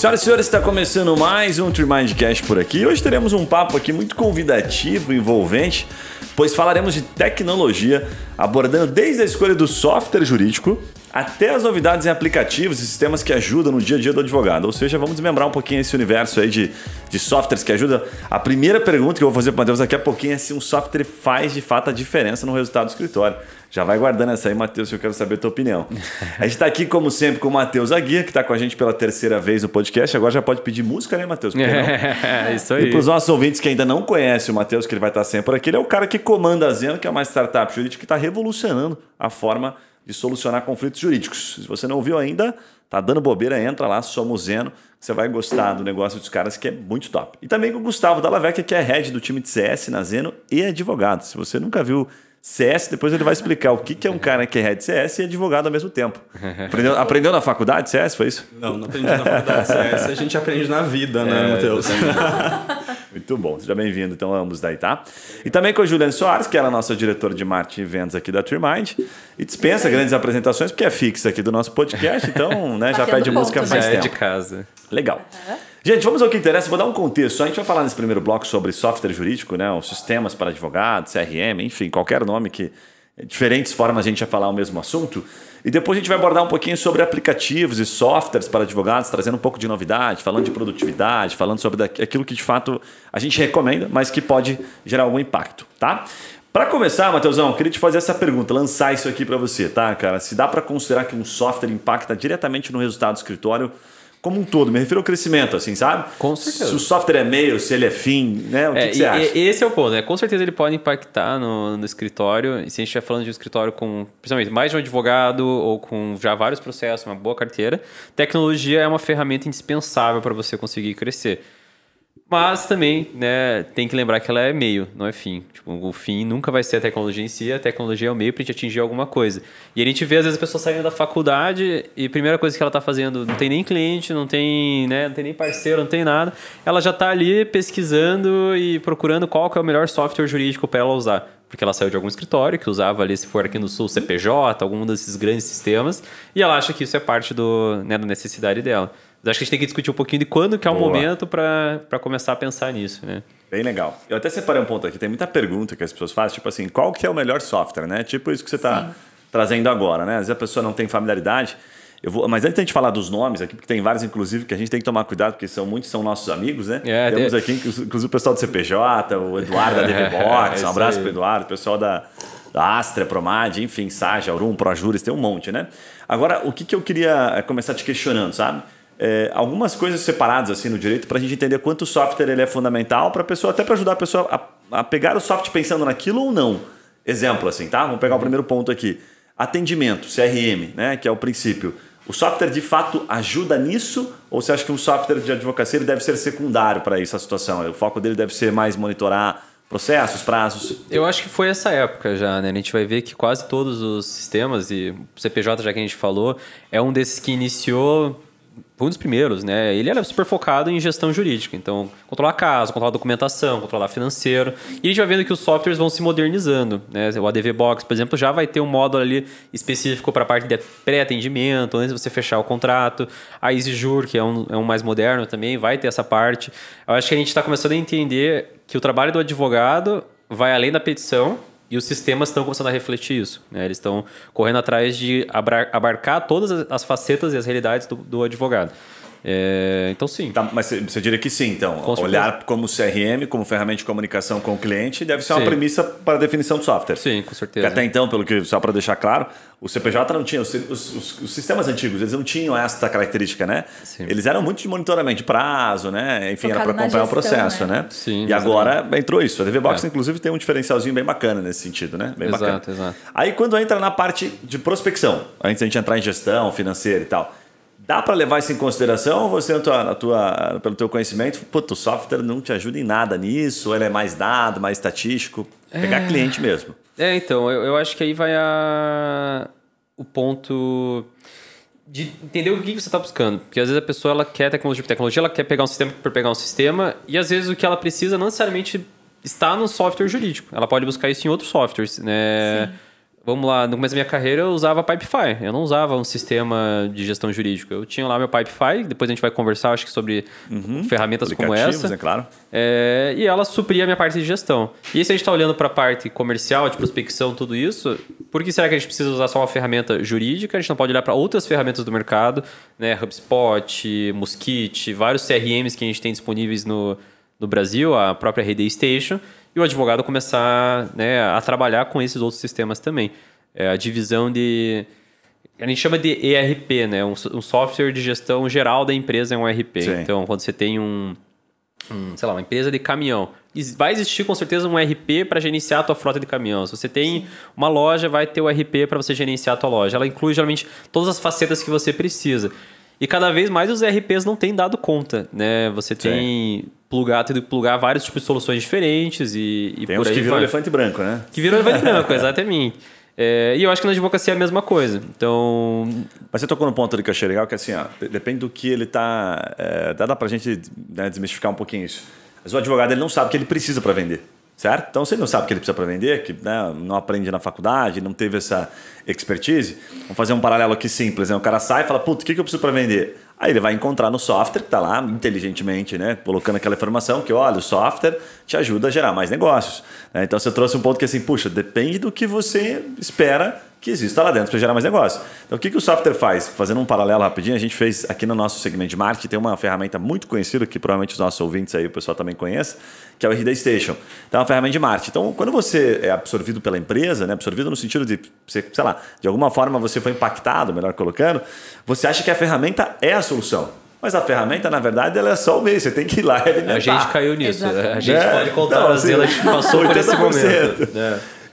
Senhoras e senhores, está começando mais um Tremindcast por aqui. Hoje teremos um papo aqui muito convidativo, envolvente, pois falaremos de tecnologia, abordando desde a escolha do software jurídico até as novidades em aplicativos e sistemas que ajudam no dia a dia do advogado. Ou seja, vamos desmembrar um pouquinho esse universo aí de softwares que ajudam. A primeira pergunta que eu vou fazer para o Matheus daqui a pouquinho é se um software faz de fato a diferença no resultado do escritório. Já vai guardando essa aí, Matheus, que eu quero saber a tua opinião. A gente está aqui, como sempre, com o Matheus Aguirre, que está com a gente pela terceira vez no podcast. Agora já pode pedir música, né, Matheus? É, isso aí. E para os nossos ouvintes que ainda não conhecem o Matheus, que ele vai estar sempre por aqui, ele é o cara que comanda a Zeno, que é uma startup jurídica que está revolucionando a forma de solucionar conflitos jurídicos. Se você não ouviu ainda, tá dando bobeira, entra lá, Somos Zeno, que você vai gostar do negócio dos caras, que é muito top. E também com o Gustavo Dallavecchia, que é head do time de CS na Zeno e advogado. Se você nunca viu CS, depois ele vai explicar o que é um cara que é head de CS e advogado ao mesmo tempo. Aprendeu na faculdade CS, foi isso? Não aprendi na faculdade CS, a gente aprende na vida, né, Matheus? Muito bom, seja bem-vindo, então, ambos daí, tá? E também com o Juliano Soares, que é a nossa diretora de marketing e vendas aqui da Tremind, e dispensa grandes apresentações, porque é fixa aqui do nosso podcast, então, né, já pede música faz tempo. É de casa. Legal. Gente, vamos ao que interessa, vou dar um contexto. A gente vai falar nesse primeiro bloco sobre software jurídico, né, os sistemas para advogados, CRM, enfim, qualquer nome que... Diferentes formas a gente vai falar o mesmo assunto. E depois a gente vai abordar um pouquinho sobre aplicativos e softwares para advogados, trazendo um pouco de novidade, falando de produtividade, falando sobre aquilo que de fato a gente recomenda, mas que pode gerar algum impacto, tá? Para começar, Matheusão, eu queria te fazer essa pergunta, lançar isso aqui para você, tá, cara? Se dá para considerar que um software impacta diretamente no resultado do escritório como um todo, me refiro ao crescimento, assim, sabe? Com certeza. Se o software é meio, se ele é fim, né? O que você acha? Esse é o ponto, né? Com certeza ele pode impactar no escritório. E se a gente estiver falando de um escritório com, principalmente, mais de um advogado ou com já vários processos, uma boa carteira, tecnologia é uma ferramenta indispensável para você conseguir crescer. Mas também, né, tem que lembrar que ela é meio, não é fim. Tipo, o fim nunca vai ser a tecnologia em si, a tecnologia é o meio para a gente atingir alguma coisa. E a gente vê, às vezes, a pessoa saindo da faculdade e a primeira coisa que ela está fazendo, não tem nem cliente, não tem nem parceiro, não tem nada. Ela já está ali pesquisando e procurando qual que é o melhor software jurídico para ela usar. Porque ela saiu de algum escritório que usava ali, se for aqui no Sul, CPJ, algum desses grandes sistemas, e ela acha que isso é parte da necessidade dela. Mas acho que a gente tem que discutir um pouquinho de quando que é o momento para começar a pensar nisso, né? Bem legal. Eu até separei um ponto aqui. Tem muita pergunta que as pessoas fazem, tipo assim, qual que é o melhor software, né? Tipo isso que você está trazendo agora, né? Às vezes a pessoa não tem familiaridade. Mas antes de a gente falar dos nomes aqui, porque tem vários, inclusive, que a gente tem que tomar cuidado, porque muitos são nossos amigos, né? Temos aqui, inclusive, o pessoal do CPJ, o Eduardo da DVBox, um abraço para o Eduardo, o pessoal da Astra, Promad, enfim, Sage, Aurum, Projuris, tem um monte, né? Agora, o que eu queria começar te questionando, sabe? Algumas coisas separadas assim no direito para a gente entender quanto o software ele é fundamental para a pessoa, até para ajudar a pessoa a pegar o software pensando naquilo ou não. Exemplo assim, tá? Vamos pegar o primeiro ponto aqui. Atendimento, CRM, né? Que é o princípio. O software de fato ajuda nisso ou você acha que um software de advocacia ele deve ser secundário para isso, a situação? O foco dele deve ser mais monitorar processos, prazos? Eu acho que foi essa época já, né? A gente vai ver que quase todos os sistemas, e o CPJ, já que a gente falou, é um desses que iniciou... Foi um dos primeiros, né? Ele era super focado em gestão jurídica. Então, controlar caso, controlar documentação, controlar financeiro. E a gente vai vendo que os softwares vão se modernizando, né? O ADVBox, por exemplo, já vai ter um módulo ali específico para a parte de pré-atendimento, antes de você fechar o contrato. A EasyJur, que é um mais moderno também, vai ter essa parte. Eu acho que a gente está começando a entender que o trabalho do advogado vai além da petição. E os sistemas estão começando a refletir isso, né? Eles estão correndo atrás de abarcar todas as facetas e as realidades do advogado. Então, sim. Tá, mas você diria que sim, então. Olhar como CRM, como ferramenta de comunicação com o cliente, deve ser uma premissa para a definição do software. Sim, com certeza. Porque até então, pelo que só para deixar claro, o CPJ não tinha, os sistemas antigos, eles não tinham essa característica, né? Sim. Eles eram muito de monitoramento de prazo, né? Enfim, era para acompanhar o processo, né? Sim, e agora entrou isso. A DVBox, inclusive, tem um diferencialzinho bem bacana nesse sentido, né? Bem bacana. Exato. Aí, quando entra na parte de prospecção, antes de a gente entrar em gestão financeira e tal, dá para levar isso em consideração ou você, pelo teu conhecimento, o software não te ajuda em nada nisso, ou ele é mais dado, mais estatístico? Pegar cliente mesmo. Então, eu acho que aí vai o ponto de entender o que você está buscando. Porque às vezes a pessoa ela quer tecnologia por tecnologia, ela quer pegar um sistema por pegar um sistema, e às vezes o que ela precisa não necessariamente está no software jurídico. Ela pode buscar isso em outros softwares, né? Sim. Vamos lá, no começo da minha carreira eu usava Pipefy, eu não usava um sistema de gestão jurídica. Eu tinha lá meu Pipefy, depois a gente vai conversar, acho que sobre ferramentas como essa. É claro. E ela supria a minha parte de gestão. E se a gente está olhando para a parte comercial, de prospecção, tudo isso, por que será que a gente precisa usar só uma ferramenta jurídica? A gente não pode olhar para outras ferramentas do mercado, né? HubSpot, Mosquite, vários CRMs que a gente tem disponíveis no Brasil, a própria RD Station, e o advogado começar, né, a trabalhar com esses outros sistemas também. A divisão de... A gente chama de ERP, né? Um software de gestão geral da empresa é um ERP. Sim. Então, quando você tem sei lá, uma empresa de caminhão, vai existir com certeza um ERP para gerenciar a tua frota de caminhão. Se você tem uma loja, vai ter o ERP para você gerenciar a tua loja. Ela inclui geralmente todas as facetas que você precisa. E cada vez mais os ERPs não têm dado conta, né? Você tem tem que plugar vários tipos de soluções diferentes e tem por uns aí que viram vai. elefante branco, né? Que virou elefante branco, exatamente. E eu acho que na advocacia é a mesma coisa. Então... Mas você tocou no ponto ali que eu achei legal, que assim, ó, depende do que ele tá... dá pra gente, né, desmistificar um pouquinho isso. Mas o advogado ele não sabe o que ele precisa para vender, certo? Então, se ele não sabe o que ele precisa para vender, que, né, não aprende na faculdade, não teve essa expertise, vamos fazer um paralelo aqui simples, né? O cara sai e fala, puta, o que eu preciso para vender? Aí ele vai encontrar no software, que está lá inteligentemente, né, colocando aquela informação que, olha, o software te ajuda a gerar mais negócios. Né? Então você trouxe um ponto que assim, puxa, depende do que você espera que exista lá dentro para gerar mais negócio. Então o que o software faz? Fazendo um paralelo rapidinho, a gente fez aqui no nosso segmento de marketing, tem uma ferramenta muito conhecida, que provavelmente os nossos ouvintes aí, o pessoal também conhece, que é o RD Station. Então é uma ferramenta de marketing. Então quando você é absorvido pela empresa, né, absorvido no sentido de, sei lá, de alguma forma você foi impactado, melhor colocando, você acha que a ferramenta é a solução. Mas a ferramenta, na verdade, ela é só o meio. Você tem que ir lá e alimentar. A gente caiu nisso. A gente pode contar então, assim, a gente passou por esse momento.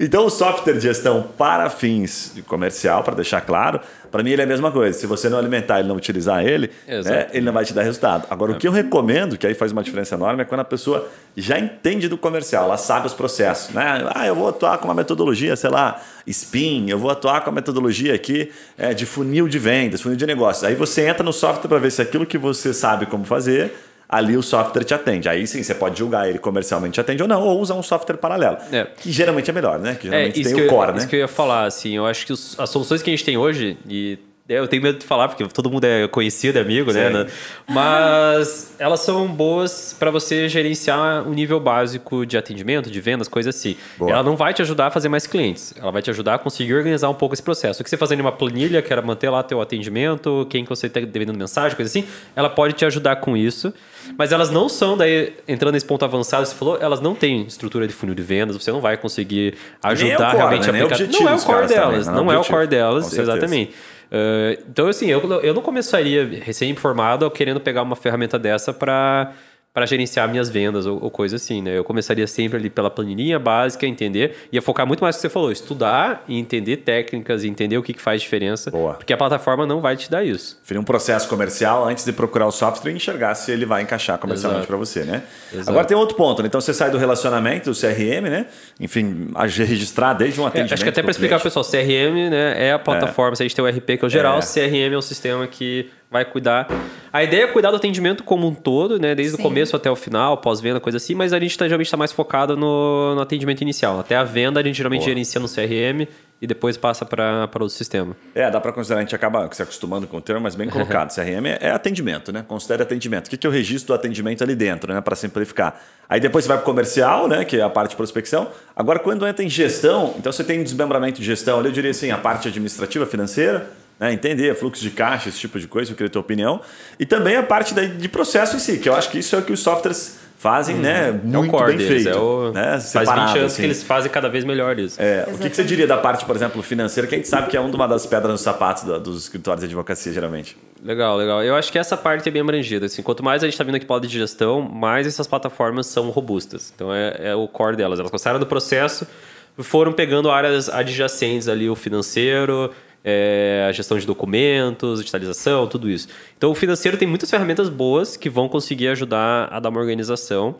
Então, o software de gestão para fins comercial, para deixar claro, para mim ele é a mesma coisa. Se você não alimentar e não utilizar ele, né, ele não vai te dar resultado. Agora, o que eu recomendo, que aí faz uma diferença enorme, é quando a pessoa já entende do comercial, ela sabe os processos. Né? Eu vou atuar com uma metodologia, sei lá, SPIN, eu vou atuar com a metodologia aqui de funil de vendas, funil de negócios. Aí você entra no software para ver se aquilo que você sabe como fazer, ali o software te atende. Aí sim, você pode julgar ele comercialmente te atende ou não, ou usar um software paralelo. Que geralmente é melhor, né? Que geralmente tem o core, né? Isso que eu ia falar, assim, eu acho que as soluções que a gente tem hoje, e eu tenho medo de falar, porque todo mundo é conhecido, é amigo, né? Mas elas são boas para você gerenciar um nível básico de atendimento, de vendas, coisas assim. Boa. Ela não vai te ajudar a fazer mais clientes. Ela vai te ajudar a conseguir organizar um pouco esse processo. O que você fazendo uma planilha, que era manter lá teu atendimento, quem que você está devendo mensagem, coisa assim, ela pode te ajudar com isso. Mas elas não são, daí, entrando nesse ponto avançado, você falou, elas não têm estrutura de funil de vendas, você não vai conseguir ajudar realmente a aplicar. Não é o core delas, não é o core delas, exatamente. Então, assim, eu não começaria recém-informado querendo pegar uma ferramenta dessa para gerenciar minhas vendas ou coisa assim, né? Eu começaria sempre ali pela planilhinha básica, entender, ia focar muito mais no que você falou, estudar e entender técnicas, e entender o que faz diferença, porque a plataforma não vai te dar isso. Definir um processo comercial antes de procurar o software e enxergar se ele vai encaixar comercialmente para você, né? Exato. Agora tem outro ponto, né? Então você sai do relacionamento, do CRM, né? Enfim, registrar desde um atendimento. Acho que até para explicar para o pessoal, CRM, né, é a plataforma, se a gente tem o RP que é o geral, CRM é o sistema que vai cuidar. A ideia é cuidar do atendimento como um todo, né? Desde o começo até o final, pós-venda, coisa assim, mas a gente geralmente está mais focado no atendimento inicial. Até a venda a gente geralmente gerencia no CRM e depois passa para outro sistema. Dá para considerar, a gente acaba se acostumando com o termo, mas bem colocado. CRM é atendimento, né? Considere atendimento. O que eu registro do atendimento ali dentro, né? Para simplificar. Aí depois você vai para o comercial, né? Que é a parte de prospecção. Agora, quando entra em gestão, então você tem um desmembramento de gestão ali, eu diria assim, a parte administrativa, financeira, né, entender fluxo de caixa, esse tipo de coisa, eu queria a tua opinião. E também a parte de processo em si, que eu acho que isso é o que os softwares fazem, né, muito bem feito. Né, faz 20 anos assim. Que eles fazem cada vez melhor isso. O que você diria da parte, por exemplo, financeira, que a gente sabe que é uma das pedras nos sapatos dos escritórios de advocacia, geralmente? Legal. Eu acho que essa parte é bem abrangida. Assim, quanto mais a gente está vindo aqui para a de gestão, mais essas plataformas são robustas. Então é o core delas. Elas começaram do processo, foram pegando áreas adjacentes ali, o financeiro, a gestão de documentos, digitalização, tudo isso. Então o financeiro tem muitas ferramentas boas que vão conseguir ajudar a dar uma organização.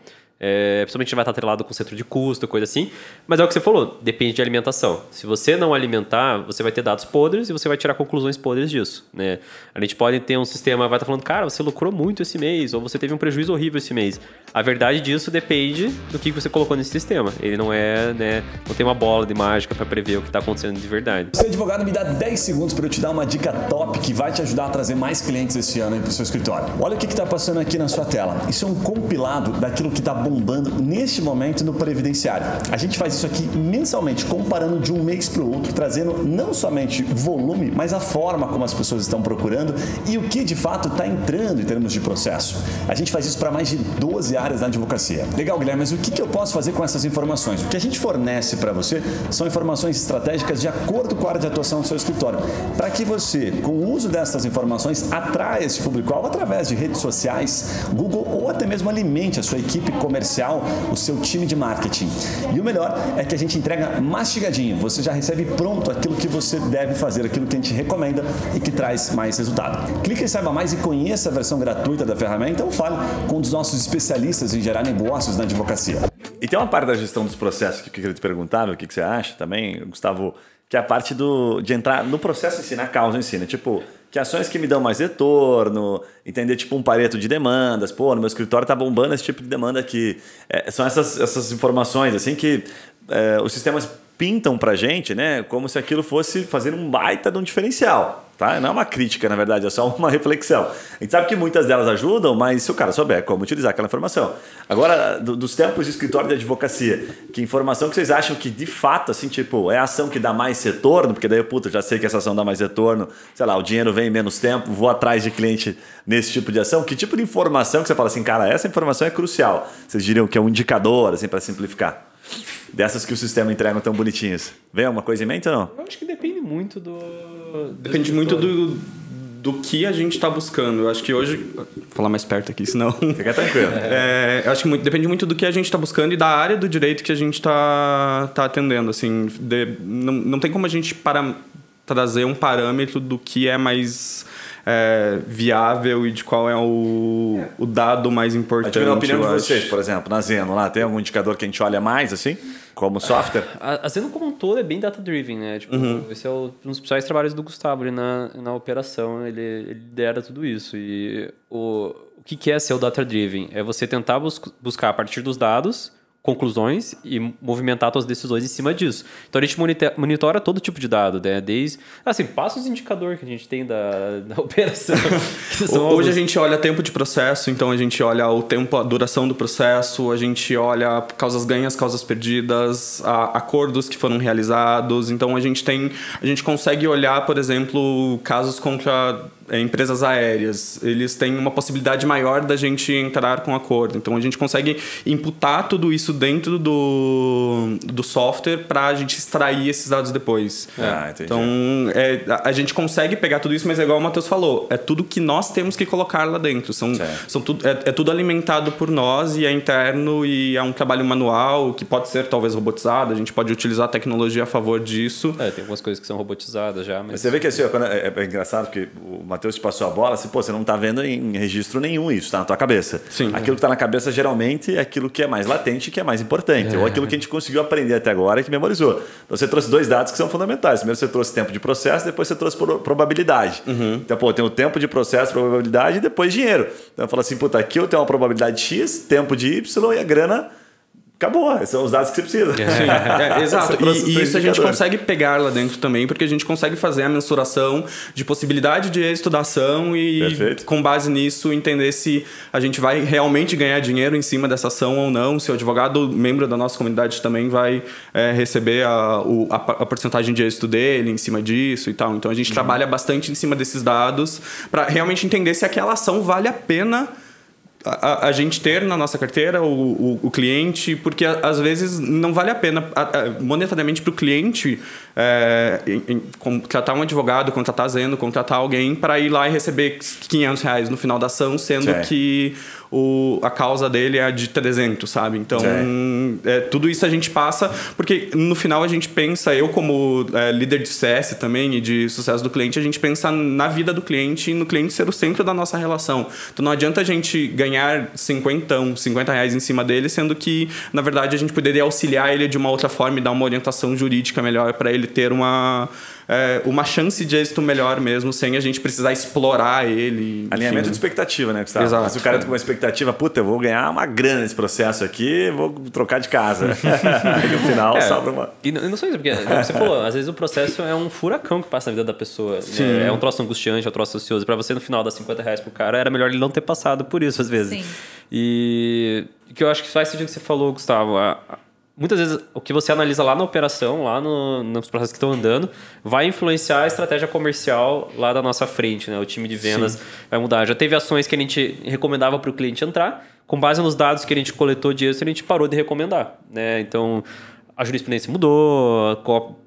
Principalmente vai estar atrelado com centro de custo, coisa assim. Mas é o que você falou, depende de alimentação. Se você não alimentar, você vai ter dados podres e você vai tirar conclusões podres disso, né? A gente pode ter um sistema, vai estar falando, cara, você lucrou muito esse mês, ou você teve um prejuízo horrível esse mês. A verdade disso depende do que você colocou nesse sistema. Ele não é, né, não tem uma bola de mágica para prever o que está acontecendo de verdade. Você, advogado, me dá 10 segundos para eu te dar uma dica top que vai te ajudar a trazer mais clientes esse ano para o seu escritório. Olha o que está passando aqui na sua tela. Isso é um compilado daquilo que está bombando neste momento no previdenciário. A gente faz isso aqui mensalmente, comparando de um mês para o outro, trazendo não somente volume, mas a forma como as pessoas estão procurando e o que de fato está entrando em termos de processo. A gente faz isso para mais de 12 áreas da advocacia. Legal, Guilherme, mas o que eu posso fazer com essas informações? O que a gente fornece para você são informações estratégicas de acordo com a área de atuação do seu escritório, para que você, com o uso dessas informações, atraia esse público-alvo através de redes sociais, Google ou até mesmo alimente a sua equipe comercial, o seu time de marketing. E o melhor é que a gente entrega mastigadinho. Você já recebe pronto aquilo que você deve fazer, aquilo que a gente recomenda e que traz mais resultado. Clique em Saiba Mais e conheça a versão gratuita da ferramenta ou fale com um dos nossos especialistas em gerar negócios na advocacia. E tem uma parte da gestão dos processos que eu queria te perguntar, o que você acha também, Gustavo, que é a parte de entrar no processo em si, na causa em si, né? Tipo, que ações que me dão mais retorno, entender tipo um Pareto de demandas, pô, no meu escritório tá bombando esse tipo de demanda aqui. São essas informações assim que os sistemas pintam pra gente, né, como se aquilo fosse fazer um baita de um diferencial. Tá? Não é uma crítica, na verdade, é só uma reflexão. A gente sabe que muitas delas ajudam, mas se o cara souber como utilizar aquela informação. Agora, dos tempos de escritório de advocacia, que informação que vocês acham que, de fato, assim, tipo, é a ação que dá mais retorno? Porque daí eu, já sei que essa ação dá mais retorno, sei lá, o dinheiro vem em menos tempo, vou atrás de cliente nesse tipo de ação. Que tipo de informação que você fala assim, cara, essa informação é crucial? Vocês diriam que é um indicador, assim, para simplificar? Dessas que o sistema entrega tão bonitinhas. Vem alguma coisa em mente ou não? Eu acho que depende muito Depende muito do que a gente está buscando. Eu acho que hoje... Vou falar mais perto aqui, senão... Fica tranquilo. Eu acho que depende muito do que a gente está buscando e da área do direito que a gente está atendendo. Assim, não tem como a gente trazer um parâmetro do que é mais... viável e de qual é o dado mais importante. Na opinião de vocês, por exemplo, na Zeno, lá tem algum indicador que a gente olha mais, assim, como software? A Zeno como um todo é bem data-driven, né? Tipo, esse é um dos principais trabalhos do Gustavo ali na operação, ele lidera tudo isso. E o que é ser o data-driven? É você tentar buscar a partir dos dados conclusões e movimentar suas decisões em cima disso. Então a gente monitora todo tipo de dado, né? Desde, assim, passa os indicadores que a gente tem da operação. Hoje a gente olha tempo de processo, então a gente olha o tempo, a duração do processo, a gente olha causas ganhas, causas perdidas, acordos que foram realizados. Então a gente consegue olhar, por exemplo, casos contra empresas aéreas. Eles têm uma possibilidade maior da gente entrar com acordo. Então a gente consegue imputar tudo isso dentro do software para a gente extrair esses dados depois. Então a gente consegue pegar tudo isso, mas é igual o Matheus falou, é tudo que nós temos que colocar lá dentro. É tudo alimentado por nós e é interno e é um trabalho manual que pode ser talvez robotizado, a gente pode utilizar a tecnologia a favor disso. Tem algumas coisas que são robotizadas já. Mas você vê que assim, é engraçado que o Matheus te passou a bola, assim, você não está vendo em registro nenhum isso, está na tua cabeça. Sim. Aquilo que está na cabeça geralmente é aquilo que é mais latente e que é mais importante, ou aquilo que a gente conseguiu aprender até agora e que memorizou. Então você trouxe dois dados que são fundamentais. Primeiro você trouxe tempo de processo, depois você trouxe probabilidade. Então, tem o tempo de processo, probabilidade e depois dinheiro. Então eu falo assim, aqui eu tenho uma probabilidade X, tempo de Y e a grana... Acabou, esses são os dados que você precisa. Exato. E isso a gente consegue pegar lá dentro também, porque a gente consegue fazer a mensuração de possibilidade de êxito da ação e, com base nisso, entender se a gente vai realmente ganhar dinheiro em cima dessa ação ou não, se o advogado, membro da nossa comunidade, também vai receber a porcentagem de êxito dele em cima disso e tal. Então, a gente trabalha bastante em cima desses dados para realmente entender se aquela ação vale a pena a gente ter na nossa carteira o cliente, porque às vezes não vale a pena monetariamente para o cliente contratar um advogado, contratar a Zeno, contratar alguém para ir lá e receber R$500 no final da ação, sendo que a causa dele é a de 300, sabe? Então, tudo isso a gente passa, porque no final a gente pensa, eu como líder de CS também e de sucesso do cliente, a gente pensa na vida do cliente e no cliente ser o centro da nossa relação. Então não adianta a gente ganhar 50 reais em cima dele, sendo que, na verdade, a gente poderia auxiliar ele de uma outra forma e dar uma orientação jurídica melhor para ele ter uma chance de êxito melhor mesmo, sem a gente precisar explorar ele. Alinhamento de expectativa, né, Gustavo? Exato. Se o cara tem uma expectativa, puta, eu vou ganhar uma grana nesse processo aqui, vou trocar de casa. Aí no final sobra uma... E não só isso, porque como você falou, às vezes o processo é um furacão que passa na vida da pessoa. Né? É um troço angustiante, é um troço ansioso. Pra você, no final, dar 50 reais pro cara, era melhor ele não ter passado por isso, às vezes. Sim. E que eu acho que faz sentido que você falou, Gustavo. Muitas vezes o que você analisa lá na operação, lá nos processos que estão andando, vai influenciar a estratégia comercial lá da nossa frente, né? O time de vendas vai mudar. Já teve ações que a gente recomendava para o cliente entrar, com base nos dados que a gente coletou de êxito, a gente parou de recomendar, né? Então, a jurisprudência mudou,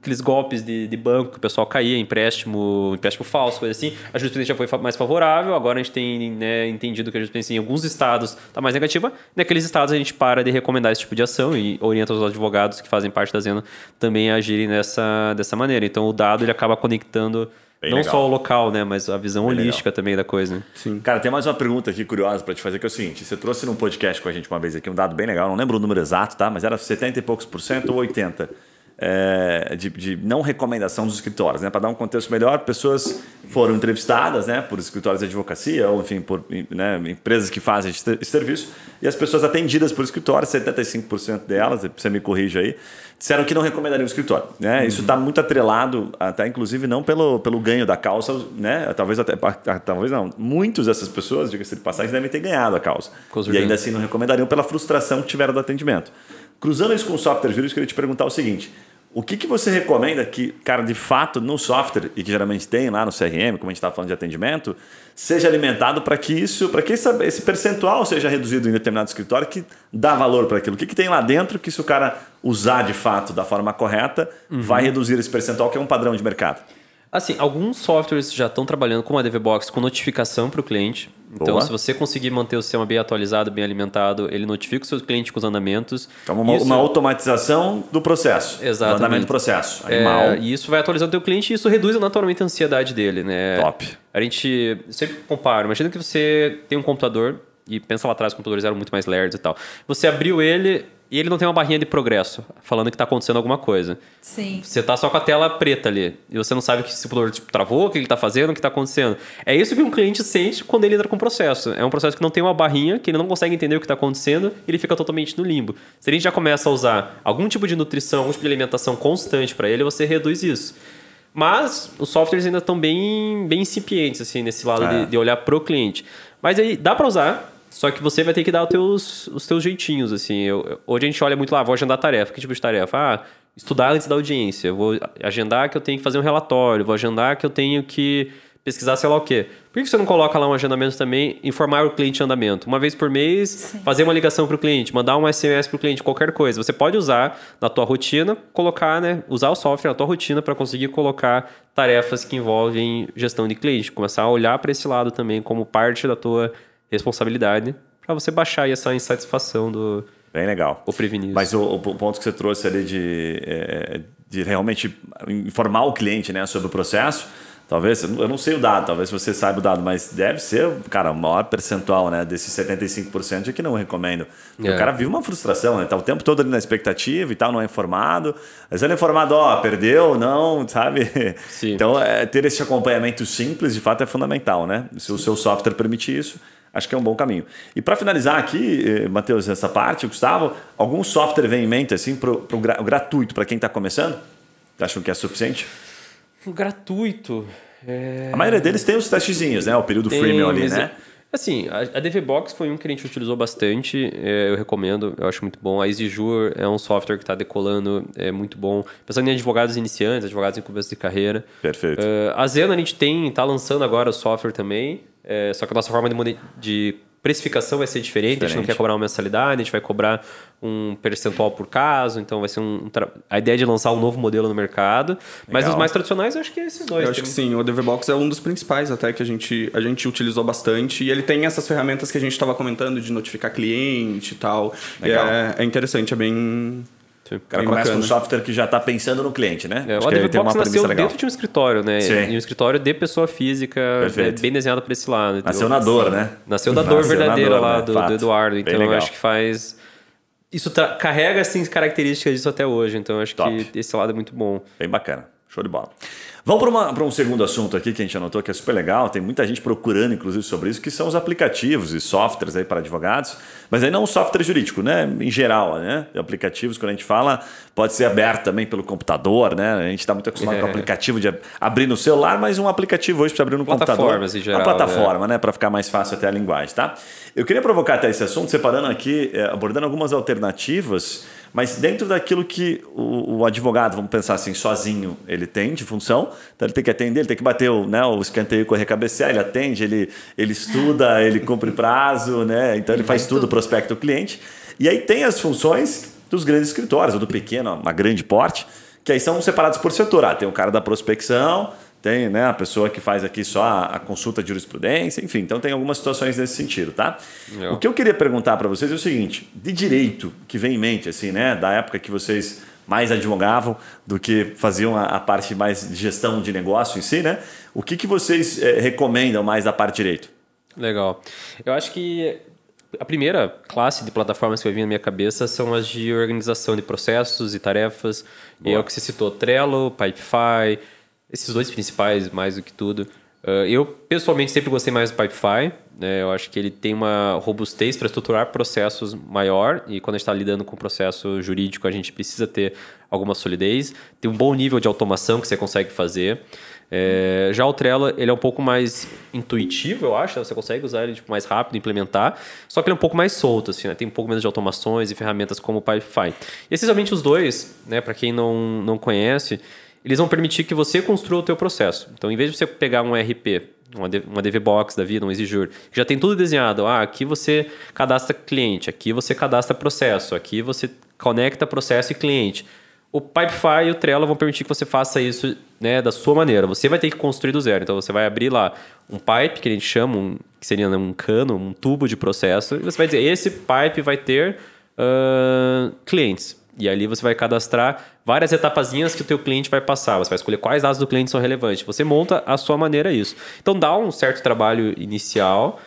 aqueles golpes de banco que o pessoal caía, empréstimo falso, coisa assim. A jurisprudência já foi mais favorável, agora a gente tem, né, entendido que a jurisprudência em alguns estados está mais negativa. Naqueles estados a gente para de recomendar esse tipo de ação e orienta os advogados que fazem parte da Zeno também a agirem dessa maneira. Então o dado ele acaba conectando não legal. só o local, né, mas a visão holística também da coisa. Né? Sim. Cara, tem mais uma pergunta aqui curiosa para te fazer, que é o seguinte: você trouxe num podcast com a gente uma vez aqui um dado bem legal, não lembro o número exato, tá? Mas era 70 e poucos por cento ou 80%. De não recomendação dos escritórios, né? Para dar um contexto melhor, pessoas foram entrevistadas, né, por escritórios de advocacia ou, enfim, por, né, empresas que fazem esse serviço, e as pessoas atendidas por escritórios, 75% delas, você me corrige aí, disseram que não recomendariam o escritório, né? Isso está muito atrelado, até inclusive não pelo ganho da causa, né? Talvez não. Muitos dessas pessoas, diga-se de passagem, devem ter ganhado a causa. E ainda assim não recomendariam pela frustração que tiveram do atendimento. Cruzando isso com o software jurídico, eu queria te perguntar o seguinte: o que você recomenda que, cara, de fato, no software, e que geralmente tem lá no CRM, como a gente estava falando de atendimento, seja alimentado para que esse percentual seja reduzido em determinado escritório que dá valor para aquilo? O que tem lá dentro que, se o cara usar de fato da forma correta, vai reduzir esse percentual, que é um padrão de mercado? Assim, alguns softwares já estão trabalhando com a DVBox com notificação para o cliente. Então, se você conseguir manter o sistema bem atualizado, bem alimentado, ele notifica o seu cliente com os andamentos. Então, uma automatização do processo. Exatamente. Do andamento do processo. Animal. E isso vai atualizando o teu cliente e isso reduz naturalmente a ansiedade dele, né? Top. A gente sempre compara. Imagina que você tem um computador, e pensa lá atrás, os computadores eram muito mais lerdos e tal. Você abriu ele e ele não tem uma barrinha de progresso, falando que está acontecendo alguma coisa. Sim. Você está só com a tela preta ali. E você não sabe que se o computador travou, o que ele está fazendo, o que está acontecendo. É isso que um cliente sente quando ele entra com o processo. É um processo que não tem uma barrinha, que ele não consegue entender o que está acontecendo, e ele fica totalmente no limbo. Se a gente já começa a usar algum tipo de nutrição, algum tipo de alimentação constante para ele, você reduz isso. Mas os softwares ainda estão bem incipientes, assim, nesse lado de olhar pro cliente. Mas aí dá para usar. Só que você vai ter que dar os teus jeitinhos, assim. Hoje a gente olha muito lá, vou agendar tarefa. Que tipo de tarefa? Estudar antes da audiência. Vou agendar que eu tenho que fazer um relatório. Vou agendar que eu tenho que pesquisar sei lá o quê. Por que você não coloca lá um agendamento também, informar o cliente de andamento? Uma vez por mês, Sim. fazer uma ligação para o cliente, mandar um SMS para o cliente, qualquer coisa. Você pode usar na tua rotina, colocar, né? Usar o software na tua rotina para conseguir colocar tarefas que envolvem gestão de cliente. Começar a olhar para esse lado também como parte da tua responsabilidade, para você baixar aí essa insatisfação do... Bem legal. Ou prevenir isso. Mas o ponto que você trouxe ali de realmente informar o cliente, né, sobre o processo, talvez, eu não sei o dado, talvez você saiba o dado, mas deve ser, cara, o maior percentual, né, desses 75% que não recomendo. O cara vive uma frustração, né? Tá o tempo todo ali na expectativa e tal, não é informado. Mas ele é informado, perdeu, não, sabe? Sim. Então, ter esse acompanhamento simples, de fato, é fundamental, né? Se o seu software permitir isso, acho que é um bom caminho. E para finalizar aqui, Matheus, essa parte, Gustavo, algum software vem em mente assim, pro gratuito para quem está começando? Acham que é suficiente? Gratuito. A maioria deles tem os testezinhos, né? O período freemium ali, né? Assim, a DVBox foi um que a gente utilizou bastante, eu recomendo, eu acho muito bom. A EasyJur é um software que está decolando, é muito bom. Pensando em advogados iniciantes, advogados em começo de carreira. Perfeito. A Zeno a gente está lançando agora o software também, só que a nossa forma de precificação vai ser diferente. A gente não quer cobrar uma mensalidade, a gente vai cobrar um percentual por caso, então vai ser a ideia de lançar um novo modelo no mercado. Mas os mais tradicionais, eu acho que é esses dois. Eu acho que sim, o Deliverybox é um dos principais até que a gente utilizou bastante, e ele tem essas ferramentas que a gente estava comentando de notificar cliente e tal. É interessante, é bem... O cara começa com um software que já está pensando no cliente, né? O Deliverybox nasceu dentro de um escritório, né? Sim. E um escritório de pessoa física, bem desenhado para esse lado. Nasceu na dor, né? Nasceu da dor verdadeira lá do Eduardo. Então eu acho que isso carrega assim, características disso até hoje. Então eu acho que esse lado é muito bom. Bem bacana. Show de bola. Vamos para um segundo assunto aqui que a gente anotou que é super legal. Tem muita gente procurando, inclusive, sobre isso, que são os aplicativos e softwares aí para advogados. Mas aí não o software jurídico, né? Em geral, né? Aplicativos, quando a gente fala, pode ser aberto também pelo computador, né? A gente está muito acostumado com o aplicativo de abrir no celular, mas um aplicativo hoje para abrir no computador. Plataformas em geral. Uma plataforma, né? Para ficar mais fácil até a linguagem, tá? Eu queria provocar até esse assunto, separando aqui, abordando algumas alternativas, mas dentro daquilo que o advogado, vamos pensar assim, sozinho, ele tem de função. Então ele tem que atender, ele tem que bater o escanteio, correr, cabecear, ele atende, ele estuda, ele cumpre prazo, né? Então ele faz tudo, prospecta o cliente. E aí tem as funções dos grandes escritórios, ou do pequeno, a grande porte, que aí são separados por setor. Tem o cara da prospecção, tem, né, a pessoa que faz aqui só a consulta de jurisprudência, enfim. Então tem algumas situações nesse sentido, tá? O que eu queria perguntar para vocês é o seguinte, de direito que vem em mente, assim, né, da época que vocês mais advogavam do que faziam a parte mais de gestão de negócio em si, né? O que vocês recomendam mais da parte de direito? Legal. Eu acho que a primeira classe de plataformas que vai vir na minha cabeça são as de organização de processos e tarefas. E é o que você citou, Trello, Pipefy, esses dois principais mais do que tudo. Eu, pessoalmente, sempre gostei mais do Pipefy. Né? Eu acho que ele tem uma robustez para estruturar processos maior. E quando a gente está lidando com processo jurídico, a gente precisa ter alguma solidez. Tem um bom nível de automação que você consegue fazer. Já o Trello, ele é um pouco mais intuitivo, eu acho. Você consegue usar ele mais rápido, implementar. Só que ele é um pouco mais solto. Assim, né? Tem um pouco menos de automações e ferramentas como o Pipefy. E essencialmente os dois, né? Para quem não conhece, eles vão permitir que você construa o teu processo. Então, em vez de você pegar um RP, uma DVBox da vida, um EasyJur, que já tem tudo desenhado. Aqui você cadastra cliente, aqui você cadastra processo, aqui você conecta processo e cliente. O Pipefy e o Trello vão permitir que você faça isso, né, da sua maneira. Você vai ter que construir do zero. Então, você vai abrir lá um pipe, que a gente chama, que seria um cano, um tubo de processo, e você vai dizer, esse pipe vai ter clientes. E ali você vai cadastrar várias etapazinhas que o teu cliente vai passar. Você vai escolher quais dados do cliente são relevantes. Você monta a sua maneira isso. Então dá um certo trabalho inicial,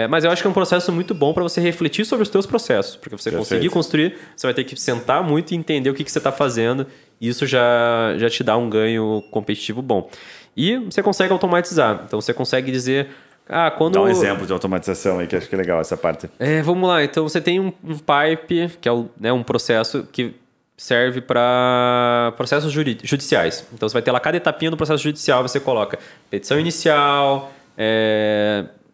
mas eu acho que é um processo muito bom para você refletir sobre os teus processos. Porque você conseguir construir, você vai ter que sentar muito e entender o que você está fazendo. E isso já te dá um ganho competitivo bom. E você consegue automatizar. Então você consegue dizer... Dá um exemplo de automatização aí, que acho que é legal essa parte. Vamos lá. Então, você tem um pipe, que é um processo que serve para processos judiciais. Então, você vai ter lá cada etapinha do processo judicial, você coloca petição inicial,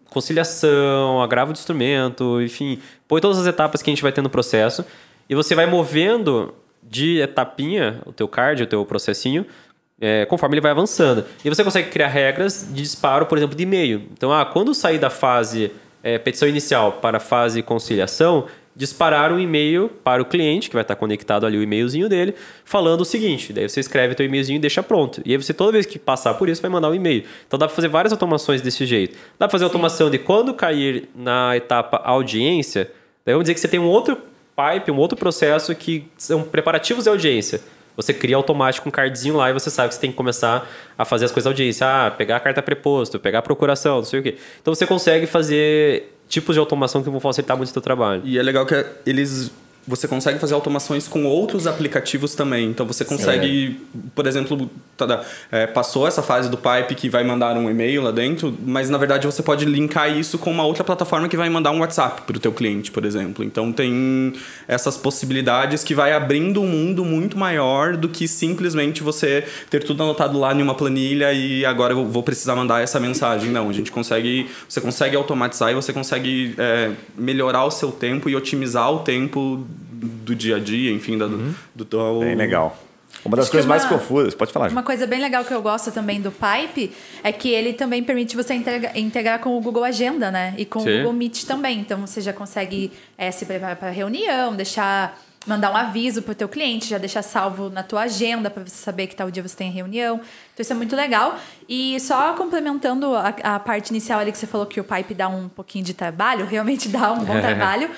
conciliação, agravo de instrumento, enfim, põe todas as etapas que a gente vai ter no processo e você vai movendo de etapinha o teu card, o teu processinho, conforme ele vai avançando. E você consegue criar regras de disparo, por exemplo, de e-mail. Então, quando sair da fase petição inicial para a fase conciliação, disparar um e-mail para o cliente, que vai estar conectado ali o e-mailzinho dele, falando o seguinte. Daí você escreve teu e-mailzinho e deixa pronto. E aí você, toda vez que passar por isso, vai mandar um e-mail. Então dá para fazer várias automações desse jeito. Dá para fazer automação de quando cair na etapa audiência, daí vamos dizer que você tem um outro pipe, um outro processo que são preparativos de audiência. Você cria automático um cardzinho lá e você sabe que você tem que começar a fazer as coisas da audiência. Pegar a carta preposto, pegar a procuração, não sei o quê. Então você consegue fazer tipos de automação que vão facilitar muito o seu trabalho. E é legal que você consegue fazer automações com outros aplicativos também. Então você consegue, por exemplo, passou essa fase do pipe que vai mandar um e-mail lá dentro, mas na verdade você pode linkar isso com uma outra plataforma que vai mandar um WhatsApp para o teu cliente, por exemplo. Então tem essas possibilidades que vai abrindo um mundo muito maior do que simplesmente você ter tudo anotado lá em uma planilha e agora eu vou precisar mandar essa mensagem. Não, você consegue automatizar e você consegue melhorar o seu tempo e otimizar o tempo do dia a dia, enfim, Bem legal. Uma das coisas mais confusas, pode falar. Uma coisa bem legal que eu gosto também do Pipe é que ele também permite você integrar com o Google Agenda, né? E com o Google Meet também. Então você já consegue se preparar para reunião, mandar um aviso para o teu cliente, já deixar salvo na tua agenda para você saber que tal dia você tem reunião. Então isso é muito legal. E só complementando a parte inicial ali que você falou que o Pipe dá um pouquinho de trabalho, realmente dá um bom trabalho.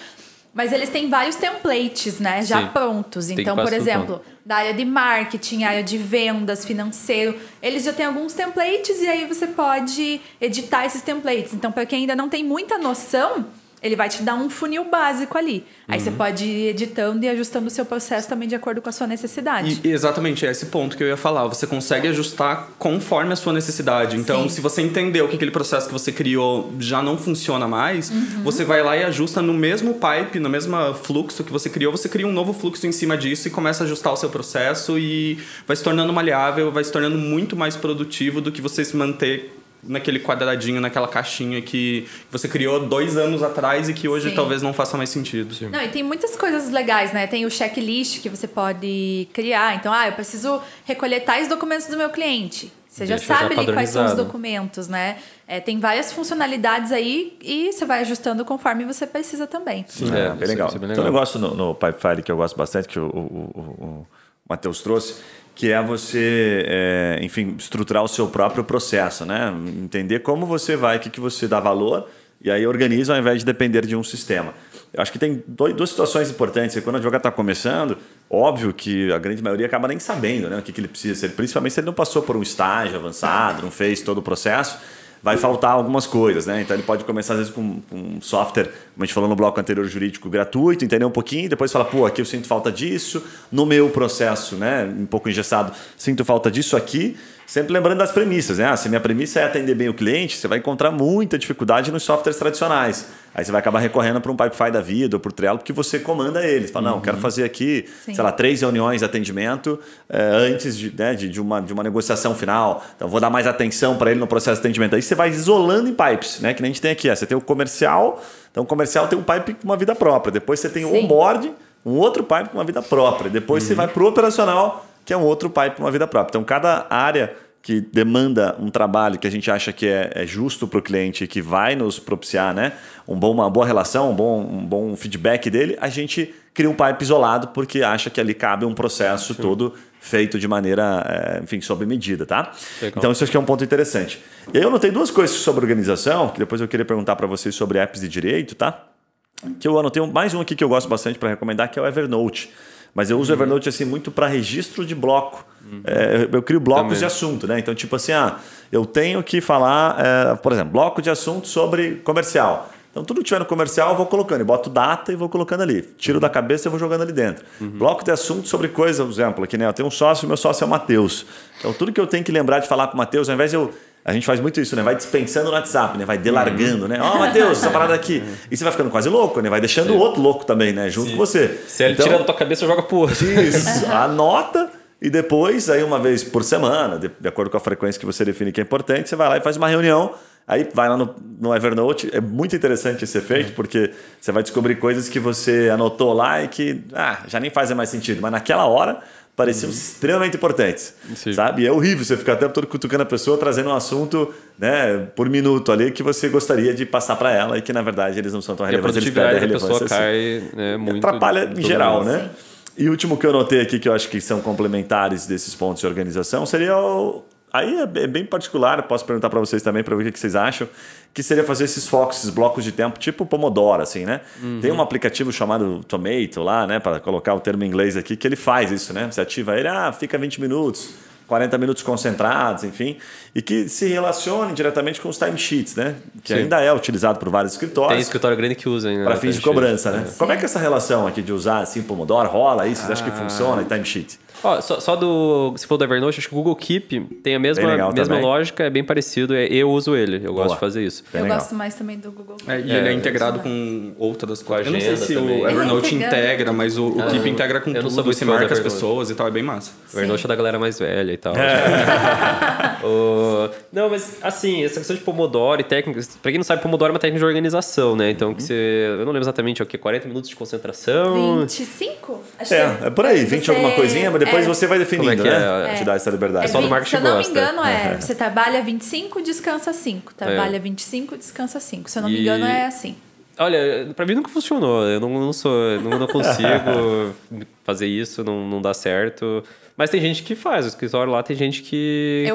Mas eles têm vários templates, né? Já prontos. Então, por exemplo, da área de marketing, área de vendas, financeiro, eles já têm alguns templates e aí você pode editar esses templates. Então, para quem ainda não tem muita noção, ele vai te dar um funil básico ali. Aí você pode ir editando e ajustando o seu processo também de acordo com a sua necessidade. E exatamente, é esse ponto que eu ia falar. Você consegue ajustar conforme a sua necessidade. Então, se você entendeu que aquele processo que você criou já não funciona mais, você vai lá e ajusta no mesmo pipe, no mesmo fluxo que você criou, você cria um novo fluxo em cima disso e começa a ajustar o seu processo e vai se tornando maleável, vai se tornando muito mais produtivo do que você se manter naquele quadradinho, naquela caixinha que você criou 2 anos atrás e que hoje talvez não faça mais sentido. Não, e tem muitas coisas legais, né? Tem o checklist que você pode criar. Então, eu preciso recolher tais documentos do meu cliente. Você já sabe ali quais são os documentos, né? Tem várias funcionalidades aí e você vai ajustando conforme você precisa também. Sim, bem legal. Tem um negócio no Pipefire que eu gosto bastante, que o Matheus trouxe, que é você, enfim, estruturar o seu próprio processo, né? Entender como você vai, o que você dá valor e aí organiza ao invés de depender de um sistema. Eu acho que tem duas situações importantes. Quando o advogado está começando, óbvio que a grande maioria acaba nem sabendo, né, o que ele precisa ser, principalmente se ele não passou por um estágio avançado, não fez todo o processo. Vai faltar algumas coisas, né? Então ele pode começar às vezes com um software, como a gente falou no bloco anterior, jurídico gratuito, entender um pouquinho, depois fala, pô, aqui eu sinto falta disso, no meu processo, né, um pouco engessado, sinto falta disso aqui, sempre lembrando das premissas, né? Se minha premissa é atender bem o cliente, você vai encontrar muita dificuldade nos softwares tradicionais. Aí você vai acabar recorrendo para um Pipefy da vida ou para o Trello, porque você comanda eles. Fala, não, quero fazer aqui, sei lá, 3 reuniões de atendimento antes de uma negociação final. Então, vou dar mais atenção para ele no processo de atendimento. Aí você vai isolando em pipes, né? Que nem a gente tem aqui. Você tem o comercial, então o comercial tem um pipe com uma vida própria. Depois você tem o onboard, um outro pipe com uma vida própria. Depois você vai para o operacional, que é um outro pipe com uma vida própria. Então, cada área que demanda um trabalho que a gente acha que é justo para o cliente, que vai nos propiciar, né, uma boa relação, um bom feedback dele, a gente cria um pipe isolado porque acha que ali cabe um processo todo feito de maneira, enfim, sob medida, tá? Legal. Então isso acho que é um ponto interessante. E aí eu anotei 2 coisas sobre organização, que depois eu queria perguntar para vocês sobre apps de direito, tá? Que eu anotei mais um aqui que eu gosto bastante para recomendar, que é o Evernote. Mas eu uso o Evernote assim, muito para registro de bloco. Eu crio blocos de assunto, né? Então, tipo assim, eu tenho que falar, por exemplo, bloco de assunto sobre comercial. Então, tudo que tiver no comercial eu vou colocando. Eu boto data e vou colocando ali. Tiro da cabeça e vou jogando ali dentro. Bloco de assunto sobre coisa, por exemplo, aqui, né? Eu tenho um sócio, meu sócio é o Matheus. Então, tudo que eu tenho que lembrar de falar com o Matheus, ao invés de a gente faz muito isso, né? Vai dispensando no WhatsApp, né? Vai delargando, né? Matheus, essa parada aqui. E você vai ficando quase louco, né? Vai deixando o outro louco também, né? Junto com você. Se ele tira da tua cabeça, joga pro outro. Isso. Anota e depois, aí uma vez por semana, de acordo com a frequência que você define que é importante, você vai lá e faz uma reunião. Aí vai lá no Evernote. É muito interessante esse efeito, porque você vai descobrir coisas que você anotou lá e que já nem fazem mais sentido. Mas naquela hora pareciam extremamente importantes, sabe? E é horrível você ficar até todo cutucando a pessoa, trazendo um assunto, né, por minuto ali que você gostaria de passar para ela e que na verdade eles não são tão relevantes. A produtividade da pessoa cai, né, muito. Atrapalha em geral, né? E o último que eu notei aqui, que eu acho que são complementares desses pontos de organização, seria aí é bem particular, posso perguntar para vocês também para ver o que vocês acham, que seria fazer esses focos, esses blocos de tempo, tipo Pomodoro, assim, né? Tem um aplicativo chamado Tomato lá, né? Para colocar o termo em inglês aqui, que ele faz isso, né? Você ativa ele, fica 20 minutos, 40 minutos concentrados, enfim, e que se relacione diretamente com os timesheets, né? Que ainda é utilizado por vários escritórios. Tem escritório grande que usa ainda. Para fins de cobrança, né? Como é que é essa relação aqui de usar assim Pomodoro rola isso? Vocês acham que funciona e timesheet? Só se for do Evernote, acho que o Google Keep tem a mesma lógica, é bem parecido. Eu uso ele, eu gosto de fazer isso. Eu gosto mais também do Google Keep. E ele é integrado com outras coisas. Eu não sei se o Evernote integra, mas o Keep integra com tudo. Você marca as pessoas e tal, é bem massa. O Evernote é da galera mais velha e tal. Não, mas assim, essa questão de Pomodoro e técnicas... Pra quem não sabe, Pomodoro é uma técnica de organização, né? Então, que você... Eu não lembro exatamente o que, 40 minutos de concentração... 25? Acho É por aí, 20 alguma coisinha, mas depois você vai definindo, né? Te dá essa liberdade. Só do marketing se eu não me gosta. engano, você trabalha 25, descansa 5. Trabalha 25, descansa 5. Se eu não me engano, é assim. Olha, pra mim nunca funcionou. Eu não consigo fazer isso, não dá certo. Mas tem gente que faz. O escritório lá tem gente que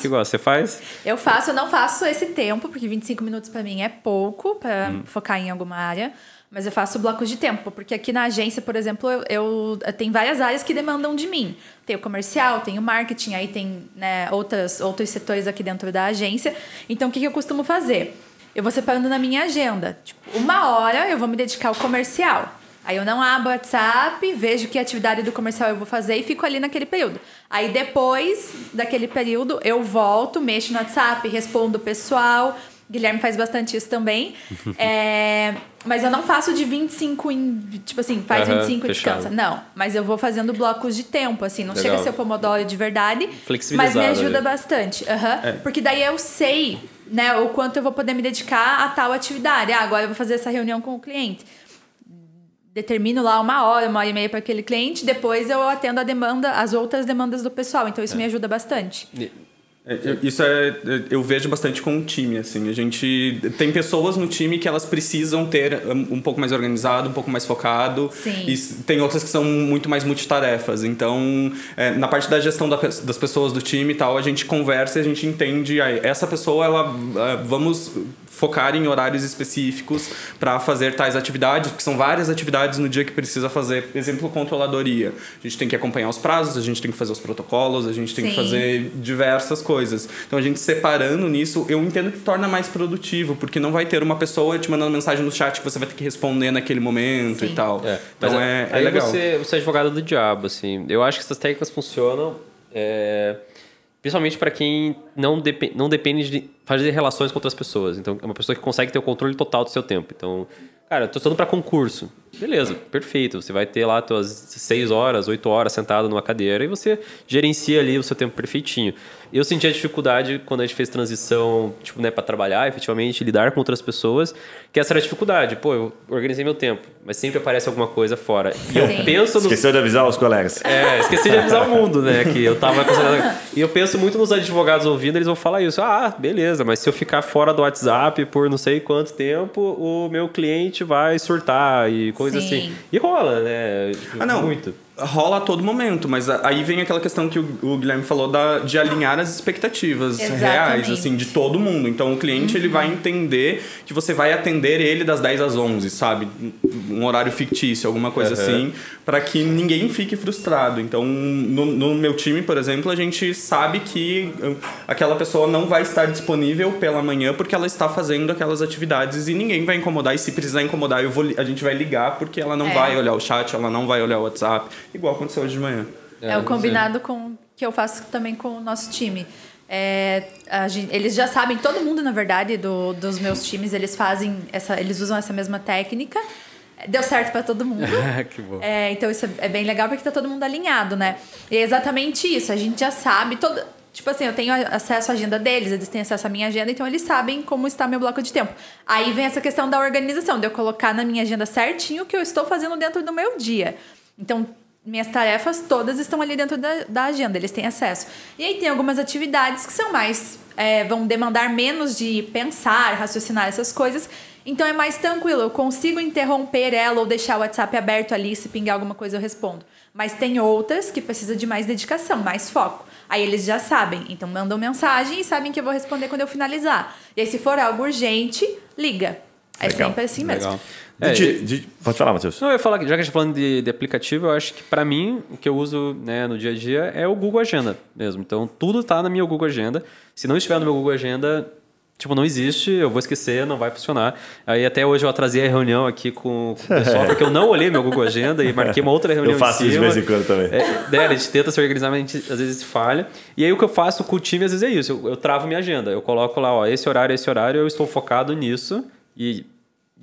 gosta. Você faz? Eu faço, eu não faço esse tempo, porque 25 minutos pra mim é pouco pra focar em alguma área. Mas eu faço blocos de tempo, porque aqui na agência, por exemplo, eu tenho várias áreas que demandam de mim. Tem o comercial, tem o marketing, aí tem, né, outros setores aqui dentro da agência. Então, o que eu costumo fazer? Eu vou separando na minha agenda. Tipo, 1 hora eu vou me dedicar ao comercial. Aí eu não abro o WhatsApp, vejo que atividade do comercial eu vou fazer e fico ali naquele período. Aí depois daquele período eu volto, mexo no WhatsApp, respondo o pessoal. Guilherme faz bastante isso também. Mas eu não faço de 25 em... Tipo assim, faz 25 e descansa. Não, mas eu vou fazendo blocos de tempo, assim. Não chega a ser o Pomodoro de verdade. Mas me ajuda bastante. Porque daí eu sei, né, o quanto eu vou poder me dedicar a tal atividade. Agora eu vou fazer essa reunião com o cliente. Determino lá 1 hora, 1h30 para aquele cliente. Depois eu atendo as outras demandas do pessoal. Então isso me ajuda bastante. Isso eu vejo bastante com o time, assim. A gente tem pessoas no time que elas precisam ter um pouco mais organizado, um pouco mais focado. Sim. E tem outras que são muito mais multitarefas. Então, na parte da gestão das pessoas do time e tal, a gente conversa e a gente entende, essa pessoa, vamos focar em horários específicos para fazer tais atividades, porque são várias atividades no dia que precisa fazer. Exemplo, controladoria. A gente tem que acompanhar os prazos, a gente tem que fazer os protocolos, a gente tem que fazer diversas coisas. Então, a gente separando nisso, eu entendo que torna mais produtivo, porque não vai ter uma pessoa te mandando mensagem no chat que você vai ter que responder naquele momento e tal. Então, é legal. Você é advogado do diabo, assim. Eu acho que essas técnicas funcionam... Principalmente para quem não depende de fazer relações com outras pessoas. Então, é uma pessoa que consegue ter o controle total do seu tempo. Então, cara, eu tô estudando para concurso. Beleza, perfeito. Você vai ter lá as tuas 6 horas, 8 horas sentado numa cadeira e você gerencia ali o seu tempo perfeitinho. Eu senti a dificuldade quando a gente fez transição, tipo, né, para trabalhar, efetivamente, lidar com outras pessoas, que essa era a dificuldade. Pô, eu organizei meu tempo, mas sempre aparece alguma coisa fora. E eu penso... Esqueceu de avisar os colegas. Esqueci de avisar o mundo, né? Que eu tava... E eu penso muito nos advogados ouvindo, eles vão falar isso. Ah, beleza, mas se eu ficar fora do WhatsApp por não sei quanto tempo, o meu cliente vai surtar e coisa assim. E rola, né? Não. Muito. Rola a todo momento, mas aí vem aquela questão que o Guilherme falou de alinhar as expectativas reais, assim, de todo mundo. Então, o cliente ele vai entender que você vai atender ele das 10 às 11, sabe? Um horário fictício, alguma coisa assim, para que ninguém fique frustrado. Então, no meu time, por exemplo, a gente sabe que aquela pessoa não vai estar disponível pela manhã porque ela está fazendo aquelas atividades e ninguém vai incomodar. E se precisar incomodar, a gente vai ligar porque ela não vai olhar o chat, ela não vai olhar o WhatsApp. Igual aconteceu hoje de manhã. É o combinado que eu faço também com o nosso time. Eles já sabem, todo mundo, na verdade, dos meus times, eles usam essa mesma técnica. Deu certo para todo mundo. Que bom. Então isso é bem legal porque tá todo mundo alinhado, né? E é exatamente isso. A gente já sabe... Tipo assim, eu tenho acesso à agenda deles, eles têm acesso à minha agenda, então eles sabem como está meu bloco de tempo. Aí vem essa questão da organização, de eu colocar na minha agenda certinho o que eu estou fazendo dentro do meu dia. Então... Minhas tarefas todas estão ali dentro da agenda, eles têm acesso. E aí tem algumas atividades que são mais... vão demandar menos de pensar, raciocinar essas coisas. Então é mais tranquilo, eu consigo interromper ela ou deixar o WhatsApp aberto ali, se pingar alguma coisa eu respondo. Mas tem outras que precisam de mais dedicação, mais foco. Aí eles já sabem, então mandam mensagem e sabem que eu vou responder quando eu finalizar. E aí se for algo urgente, liga. É sempre assim mesmo. Pode falar, Matheus. Não, eu ia falar que já que a gente tá falando de aplicativo, eu acho que para mim, o que eu uso, né, no dia a dia é o Google Agenda mesmo. Então, tudo tá na minha Google Agenda. Se não estiver no meu Google Agenda, tipo, não existe, eu vou esquecer, não vai funcionar. Aí até hoje eu atrasei a reunião aqui com o pessoal, porque eu não olhei meu Google Agenda e marquei uma outra reunião. Eu faço isso de vez em quando também. A gente tenta se organizar, mas a gente às vezes falha. E aí o que eu faço com o time, às vezes é isso. Eu travo minha agenda. Eu coloco lá, ó, esse horário, eu estou focado nisso e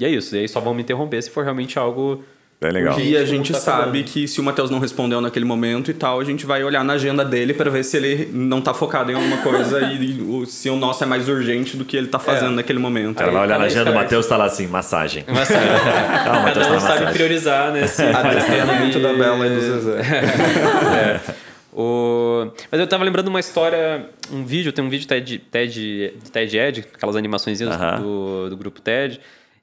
é isso. E aí só vão me interromper se for realmente algo Bem legal. E a gente sabe que se o Matheus não respondeu naquele momento e tal, a gente vai olhar na agenda dele para ver se ele não tá focado em alguma coisa e se o nosso é mais urgente do que ele tá fazendo naquele momento. Ela vai olhar na agenda do Matheus e tá lá assim, massagem. Calma, Matheus tá sabe massagem. Priorizar, né? Adestramento da Bela e do Zezé. Mas eu tava lembrando uma história, tem um vídeo TED Ed, aquelas animaçõezinhas do grupo TED.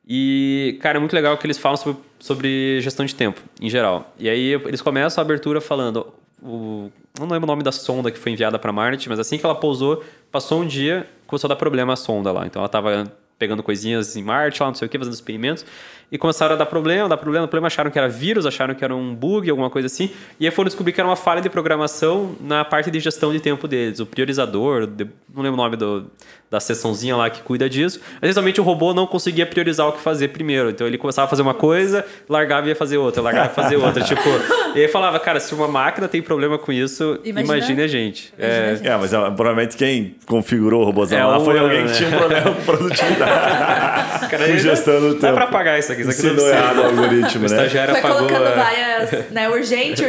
E, cara, é muito legal que eles falam sobre gestão de tempo, em geral. E aí eles começam a abertura falando... não lembro o nome da sonda que foi enviada para Marte, mas assim que ela pousou, passou um dia, começou a dar problema a sonda lá. Então ela tava pegando coisinhas em Marte, lá, não sei o que, fazendo experimentos. E começaram a dar problema, acharam que era vírus, acharam que era um bug, alguma coisa assim. E aí foram descobrir que era uma falha de programação na parte de gestão de tempo deles. O priorizador, não lembro o nome da seçãozinha lá que cuida disso. Mas realmente o robô não conseguia priorizar o que fazer primeiro. Então ele começava a fazer uma coisa, largava e ia fazer outra, largava e ia fazer outra. Tipo, e aí falava, cara, se uma máquina tem problema com isso, imagine a gente. Mas provavelmente quem configurou o robôzão lá foi alguém que tinha um problema com produtividade. Com gestão do tempo. Dá pra pagar isso aqui. Isso aqui não errado o algoritmo, né? O estagiário foi apagou. Colocando várias, né? Urgente.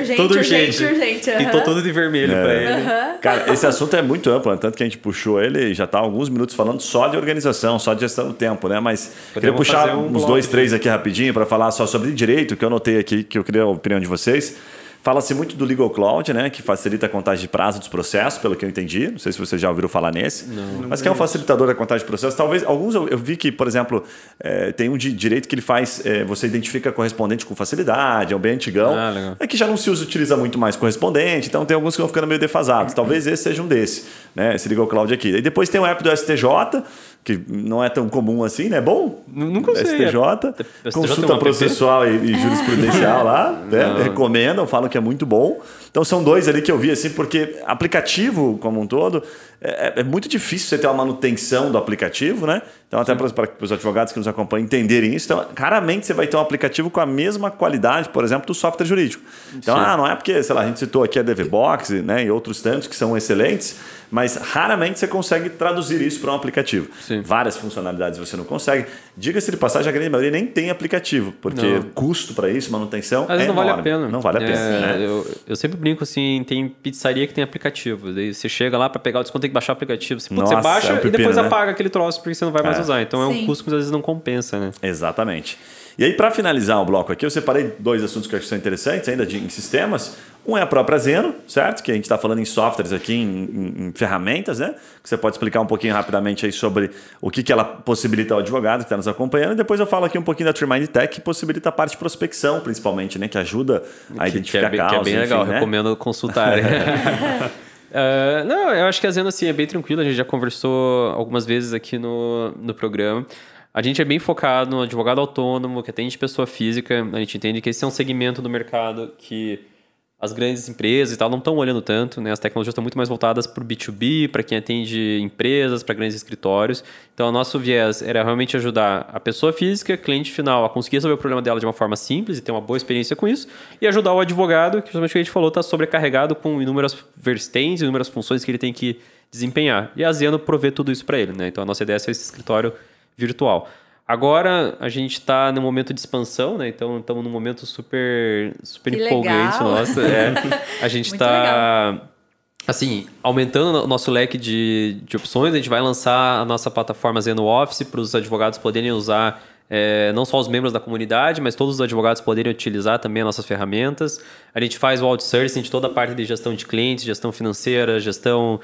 Pintou tudo de vermelho pra ele. Cara, esse assunto é muito amplo, né? Tanto que a gente puxou ele, já tá há alguns minutos falando só de organização, só de gestão do tempo, né? Mas queria puxar uns 2, 3 aqui rapidinho para falar só sobre direito, que eu anotei aqui, que eu queria a opinião de vocês. Fala-se muito do Legal Cloud, né? Que facilita a contagem de prazo dos processos, pelo que eu entendi. Não sei se vocês já ouviram falar nesse. Não. Mas que é um facilitador da contagem de processos. Talvez, alguns eu vi que, por exemplo, tem um de direito que ele faz, você identifica correspondente com facilidade, é um bem antigão. É que já não se utiliza muito mais correspondente, então tem alguns que vão ficando meio defasados. Talvez esse seja um desses, né? Esse Legal Cloud aqui. E depois tem o app do STJ, que não é tão comum assim, né? Bom, nunca sei. STJ, consulta processual e jurisprudencial lá, né? Recomendam, falam que é muito bom. Então são 2 ali que eu vi, assim, porque aplicativo como um todo, é muito difícil você ter uma manutenção do aplicativo, né? Então até para os advogados que nos acompanham entenderem isso, então, raramente você vai ter um aplicativo com a mesma qualidade, por exemplo, do software jurídico. Então, não é porque, sei lá, a gente citou aqui a DVBox, né, e outros tantos que são excelentes, mas raramente você consegue traduzir isso para um aplicativo. Sim. Várias funcionalidades você não consegue. Diga-se de passagem, a grande maioria nem tem aplicativo, porque custo para isso, manutenção, às vezes não vale a pena. Não vale a pena. Né? Eu sempre brinco assim, tem pizzaria que tem aplicativo. Daí você chega lá para pegar o desconto, tem que baixar o aplicativo. Você baixa e depois apaga aquele troço, porque você não vai mais usar. Então é um custo que às vezes não compensa, né? Exatamente. E aí, para finalizar o bloco aqui, eu separei 2 assuntos que eu acho que são interessantes ainda em sistemas. Um é a própria Zeno, certo? Que a gente está falando em softwares aqui, em ferramentas, né? Que você pode explicar um pouquinho rapidamente aí sobre o que ela possibilita ao advogado que está nos acompanhando. E depois eu falo aqui um pouquinho da TreeMind Tech, que possibilita a parte de prospecção, principalmente, né? Que ajuda a identificar causas. Que é bem legal, recomendo consultar. Não, eu acho que a Zeno assim, é bem tranquila. A gente já conversou algumas vezes aqui no programa. A gente é bem focado no advogado autônomo, que atende pessoa física. A gente entende que esse é um segmento do mercado que as grandes empresas e tal não estão olhando tanto, né? As tecnologias estão muito mais voltadas para o B2B, para quem atende empresas, para grandes escritórios. Então, o nosso viés era realmente ajudar a pessoa física, cliente final, a conseguir resolver o problema dela de uma forma simples e ter uma boa experiência com isso, e ajudar o advogado, que justamente o que a gente falou, está sobrecarregado com inúmeras vertentes, inúmeras funções que ele tem que desempenhar. E a Zeno provê tudo isso para ele, né? Então, a nossa ideia é ser esse escritório virtual. Agora a gente está num momento de expansão, né? Então estamos num momento super empolgante, nossa. A gente está assim, aumentando o nosso leque de opções. A gente vai lançar a nossa plataforma Zeno Office para os advogados poderem usar, não só os membros da comunidade, mas todos os advogados poderem utilizar também as nossas ferramentas. A gente faz o outsourcing de toda a parte de gestão de clientes, gestão financeira, gestão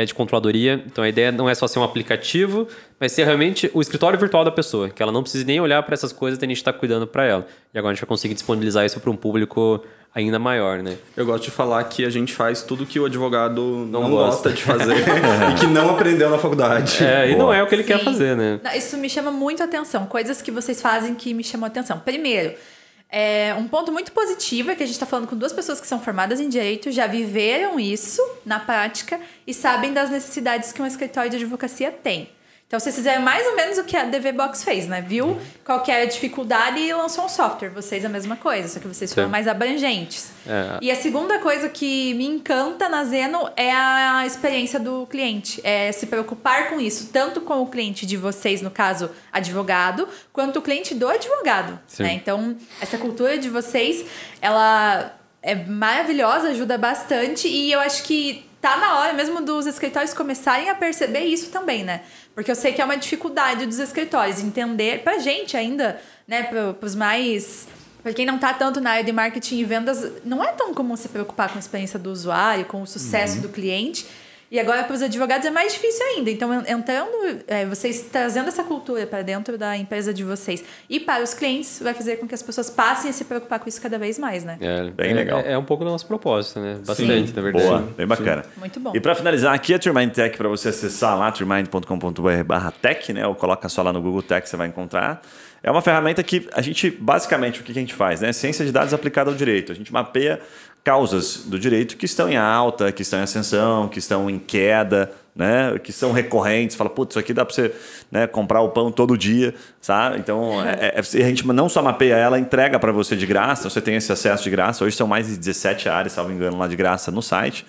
de controladoria. Então a ideia não é só ser um aplicativo, mas ser realmente o escritório virtual da pessoa, que ela não precisa nem olhar para essas coisas, a gente está cuidando para ela. E agora a gente vai conseguir disponibilizar isso para um público ainda maior, né? Eu gosto de falar que a gente faz tudo que o advogado não gosta de fazer e que não aprendeu na faculdade. E não é o que ele quer fazer, né? Isso me chama muito a atenção. Coisas que vocês fazem que me chamam a atenção. Primeiro, um ponto muito positivo é que a gente está falando com 2 pessoas que são formadas em direito, já viveram isso na prática e sabem das necessidades que um escritório de advocacia tem. Então, vocês fizeram mais ou menos o que a DV Box fez, né? Viu qual que era a dificuldade e lançou um software. Vocês a mesma coisa, só que vocês foram mais abrangentes. E a segunda coisa que me encanta na Zeno é a experiência do cliente. É se preocupar com isso, tanto com o cliente de vocês, no caso, advogado, quanto o cliente do advogado. Né? Então, essa cultura de vocês, ela é maravilhosa, ajuda bastante e eu acho que tá na hora mesmo dos escritórios começarem a perceber isso também, né? Porque eu sei que é uma dificuldade dos escritórios entender, pra gente ainda, né, pros mais... Pra quem não tá tanto na área de marketing e vendas, não é tão comum se preocupar com a experiência do usuário, com o sucesso do cliente. E agora, para os advogados, é mais difícil ainda. Então, entrando, vocês trazendo essa cultura para dentro da empresa de vocês e para os clientes, vai fazer com que as pessoas passem a se preocupar com isso cada vez mais, né? Bem legal. É um pouco do nosso propósito, né? Bastante, Sim. na verdade. Boa, bem bacana. Muito bom. E para finalizar, aqui a Trimind Tech, para você acessar lá, trimind.com.br/tech, né? Ou coloca só lá no Google Tech, você vai encontrar. É uma ferramenta que a gente, basicamente, o que a gente faz, né? Ciência de dados aplicada ao direito. A gente mapeia causas do direito que estão em alta, que estão em ascensão, que estão em queda, né? Que são recorrentes. Fala, putz, isso aqui dá para você, né, comprar o pão todo dia, sabe? Então, a gente não só mapeia ela, entrega para você de graça, você tem esse acesso de graça. Hoje são mais de 17 áreas, salvo engano, lá de graça no site.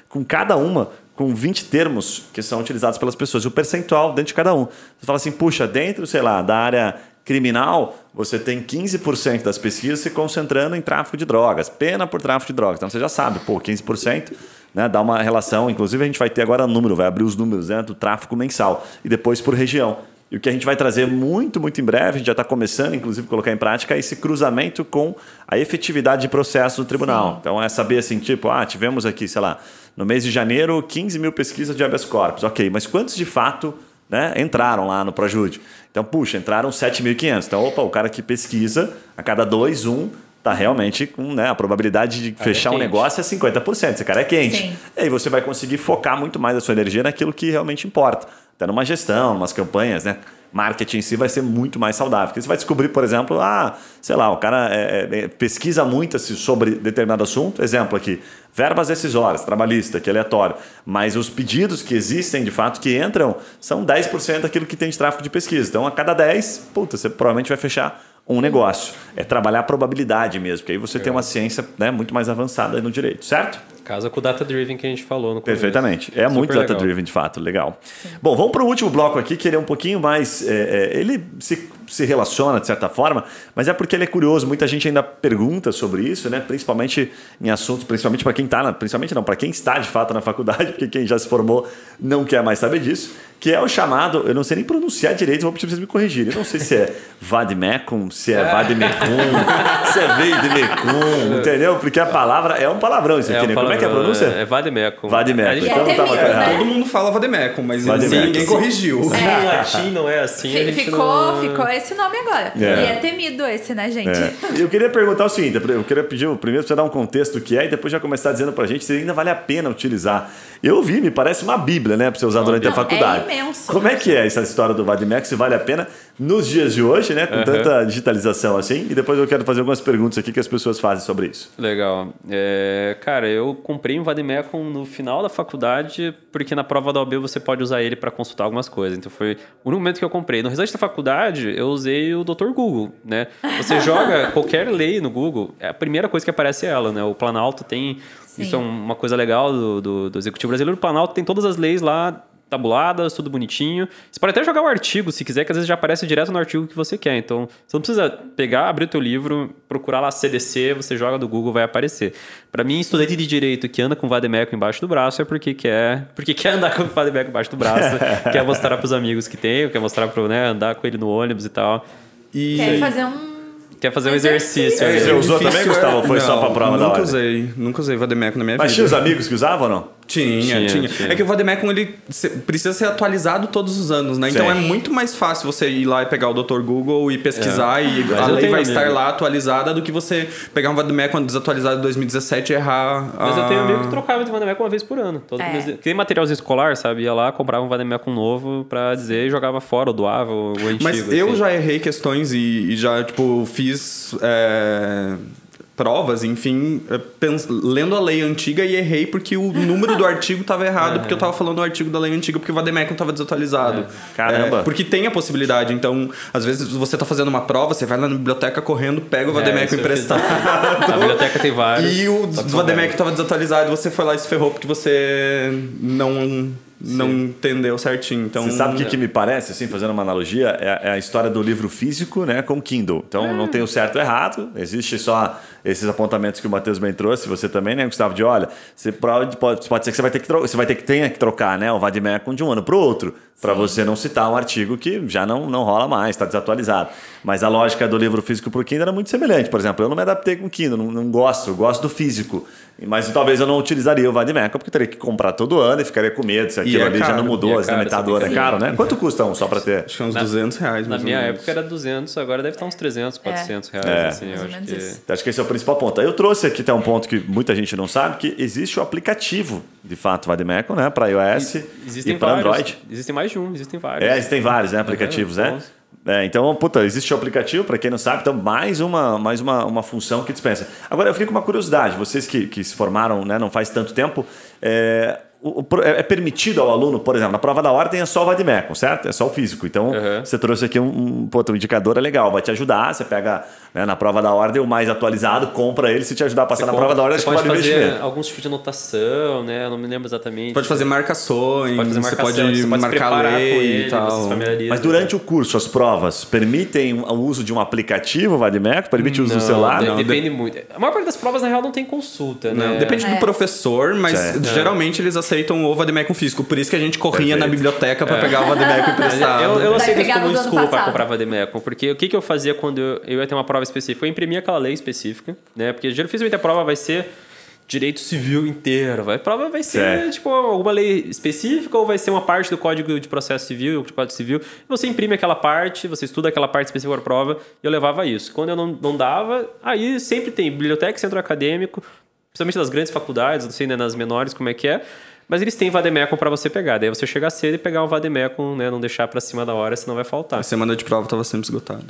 Com cada uma, com 20 termos que são utilizados pelas pessoas. E o percentual dentro de cada um. Você fala assim, puxa, dentro, sei lá, da área criminal, você tem 15% das pesquisas se concentrando em tráfico de drogas, pena por tráfico de drogas. Então você já sabe, 15%, né, dá uma relação. Inclusive a gente vai ter agora número, vai abrir os números, né, do tráfico mensal e depois por região. E o que a gente vai trazer muito, muito em breve, a gente já está começando, inclusive, a colocar em prática, é esse cruzamento com a efetividade de processo do tribunal. Sim. Então é saber assim, tipo, tivemos aqui, sei lá, no mês de janeiro, 15 mil pesquisas de habeas corpus. Ok, mas quantos de fato, né, entraram lá no Projude? Então, puxa, entraram 7.500. Então, o cara que pesquisa, a cada 2, 1, está realmente com, né, a probabilidade de fechar um negócio é 50%. Esse cara é quente. Sim. E aí você vai conseguir focar muito mais a sua energia naquilo que realmente importa. Até numa gestão, umas campanhas, né? Marketing em si vai ser muito mais saudável. Porque você vai descobrir, por exemplo, sei lá, o cara pesquisa muito sobre determinado assunto. Exemplo aqui, verbas decisórias, trabalhista, que é aleatório. Mas os pedidos que existem, de fato, que entram, são 10% daquilo que tem de tráfego de pesquisa. Então, a cada 10, você provavelmente vai fechar um negócio. É trabalhar a probabilidade mesmo, porque aí você tem uma ciência, né, muito mais avançada no direito, certo? Casa com o data-driven que a gente falou no começo. Perfeitamente. É muito data-driven, de fato. Legal. Sim. Bom, vamos para o último bloco aqui, que ele é um pouquinho mais... ele se relaciona, de certa forma, mas é porque ele é curioso. Muita gente ainda pergunta sobre isso, né? Principalmente em assuntos, principalmente para quem está... Principalmente não, para quem está, de fato, na faculdade, porque quem já se formou não quer mais saber disso, que é o chamado... Eu não sei nem pronunciar direito, vou pedir para vocês me corrigirem. Eu não sei se é vademecum, se é vademecum, se é veidemecum, entendeu? Porque a palavra é um palavrão isso aqui, né? Como é que é a pronúncia? É vademecum. Vademecum. Então não estava errado. Todo mundo fala vademecum, mas ninguém corrigiu. Em latim não é assim. Ficou esse nome agora. E é temido esse, né, gente? Eu queria perguntar o seguinte, eu queria pedir primeiro para você dar um contexto do que é e depois já começar dizendo para a gente se ainda vale a pena utilizar. Eu vi, me parece uma bíblia, né, para você usar durante a faculdade. É imenso. Como é que é essa história do vademecum, se vale a pena nos dias de hoje, né, com tanta digitalização assim? E depois eu quero fazer algumas perguntas aqui que as pessoas fazem sobre isso. Legal. Cara, eu comprei um vademecum no final da faculdade porque na prova da OAB você pode usar ele para consultar algumas coisas. Então foi o único momento que eu comprei. No restante da faculdade eu usei o Dr. Google, né? Você joga qualquer lei no Google, a primeira coisa que aparece é ela, né? O Planalto tem... Sim. Isso é uma coisa legal do Executivo Brasileiro. O Planalto tem todas as leis lá tabuladas, tudo bonitinho. Você pode até jogar o artigo, se quiser, que às vezes já aparece direto no artigo que você quer. Então, você não precisa pegar, abrir o teu livro, procurar lá CDC, você joga do Google, vai aparecer. Para mim, estudante de direito que anda com vademecum embaixo do braço é porque quer andar com o vademecum embaixo do braço, quer mostrar para os amigos que tem, quer mostrar para, né, andar com ele no ônibus e tal. Quer fazer um exercício. Você usou também, Gustavo? Ou foi só pra prova da hora? Nunca usei vademecum na minha vida. Mas tinha os amigos que usavam ou não? Tinha. É que o vademecum ele precisa ser atualizado todos os anos, né? Então é muito mais fácil você ir lá e pegar o Dr. Google e pesquisar e a lei vai estar lá atualizada do que você pegar um vademecum desatualizado de 2017 e errar. Mas eu tenho um amigo que trocava de vademecum uma vez por ano. Tem materialzinho escolar, sabe? Ia lá, comprava um vademecum novo pra dizer e jogava fora, ou doava o antigo. Mas eu já errei questões e já, tipo, fiz... provas, enfim, lendo a lei antiga e errei porque o número do artigo estava errado, porque eu estava falando o artigo da lei antiga porque o vademecum estava desatualizado. Caramba! Porque tem a possibilidade, então, às vezes você está fazendo uma prova, você vai lá na biblioteca correndo, pega o vademecum emprestado. Na biblioteca tem vários. E o vademecum estava desatualizado, você foi lá e se ferrou porque você não entendeu certinho. Então, você sabe o que me parece, assim, fazendo uma analogia, é a história do livro físico, né, com o Kindle. Então, não tem o certo e o errado, existe só esses apontamentos que o Matheus bem trouxe, você também, né, Gustavo, de olha, pode ser que você vai ter que trocar, né, o vademecum de um ano para o outro, para você não citar um artigo que já não rola mais, está desatualizado. Mas a lógica do livro físico para o Kindle era muito semelhante. Por exemplo, eu não me adaptei com o Kindle, não gosto do físico. Mas talvez eu não utilizaria o vademecum, porque eu teria que comprar todo ano e ficaria com medo se aquilo ali já não mudou, a limitadora é caro, né? Quanto custa um, só para ter? Acho que é uns R$200. Na minha época era 200, agora deve estar uns 300, 400 reais. Assim, acho que esse é o principal ponto. Aí eu trouxe aqui até um ponto que muita gente não sabe, que existe o aplicativo, de fato, vademecum, né? Para iOS e para Android. Existem mais de um, existem vários. Existem vários, né, aplicativos, né? Então, existe o aplicativo, para quem não sabe, então mais uma função que dispensa. Agora, eu fiquei com uma curiosidade, vocês que se formaram, né, não faz tanto tempo, é permitido ao aluno, por exemplo, na prova da ordem é só o vademecum, certo? É só o físico. Então, você trouxe aqui um indicador legal, vai te ajudar, você pega, né, na prova da ordem o mais atualizado, compra ele, se te ajudar a passar na prova da ordem, acho que pode fazer alguns tipos de anotação, né? Eu não me lembro exatamente. Pode fazer marcações, você pode marcar lei e tal. Mas durante o curso, as provas permitem o uso de um aplicativo vademecum? Permite o uso do celular? Não, depende muito. A maior parte das provas, na real, não tem consulta, né? Depende do professor, mas geralmente eles aceitam o vademecum físico. Por isso que a gente corria na biblioteca para pegar o vademecum emprestado. Eu aceito isso como desculpa para comprar vademecum, porque o que eu fazia quando eu ia ter uma prova específica? Eu imprimia aquela lei específica, né? Porque dificilmente a prova vai ser direito civil inteiro. A prova vai ser tipo alguma lei específica ou vai ser uma parte do Código de Processo Civil, do Código Civil. Você imprime aquela parte, você estuda aquela parte específica da prova e eu levava isso. Quando eu não dava, aí sempre tem biblioteca, centro acadêmico, principalmente das grandes faculdades, não sei, né, nas menores como é que é. Mas eles têm vademecum para você pegar. Daí você chegar cedo e pegar um vademecum, né? Não deixar para cima da hora, senão vai faltar. A semana de prova estava sempre esgotado.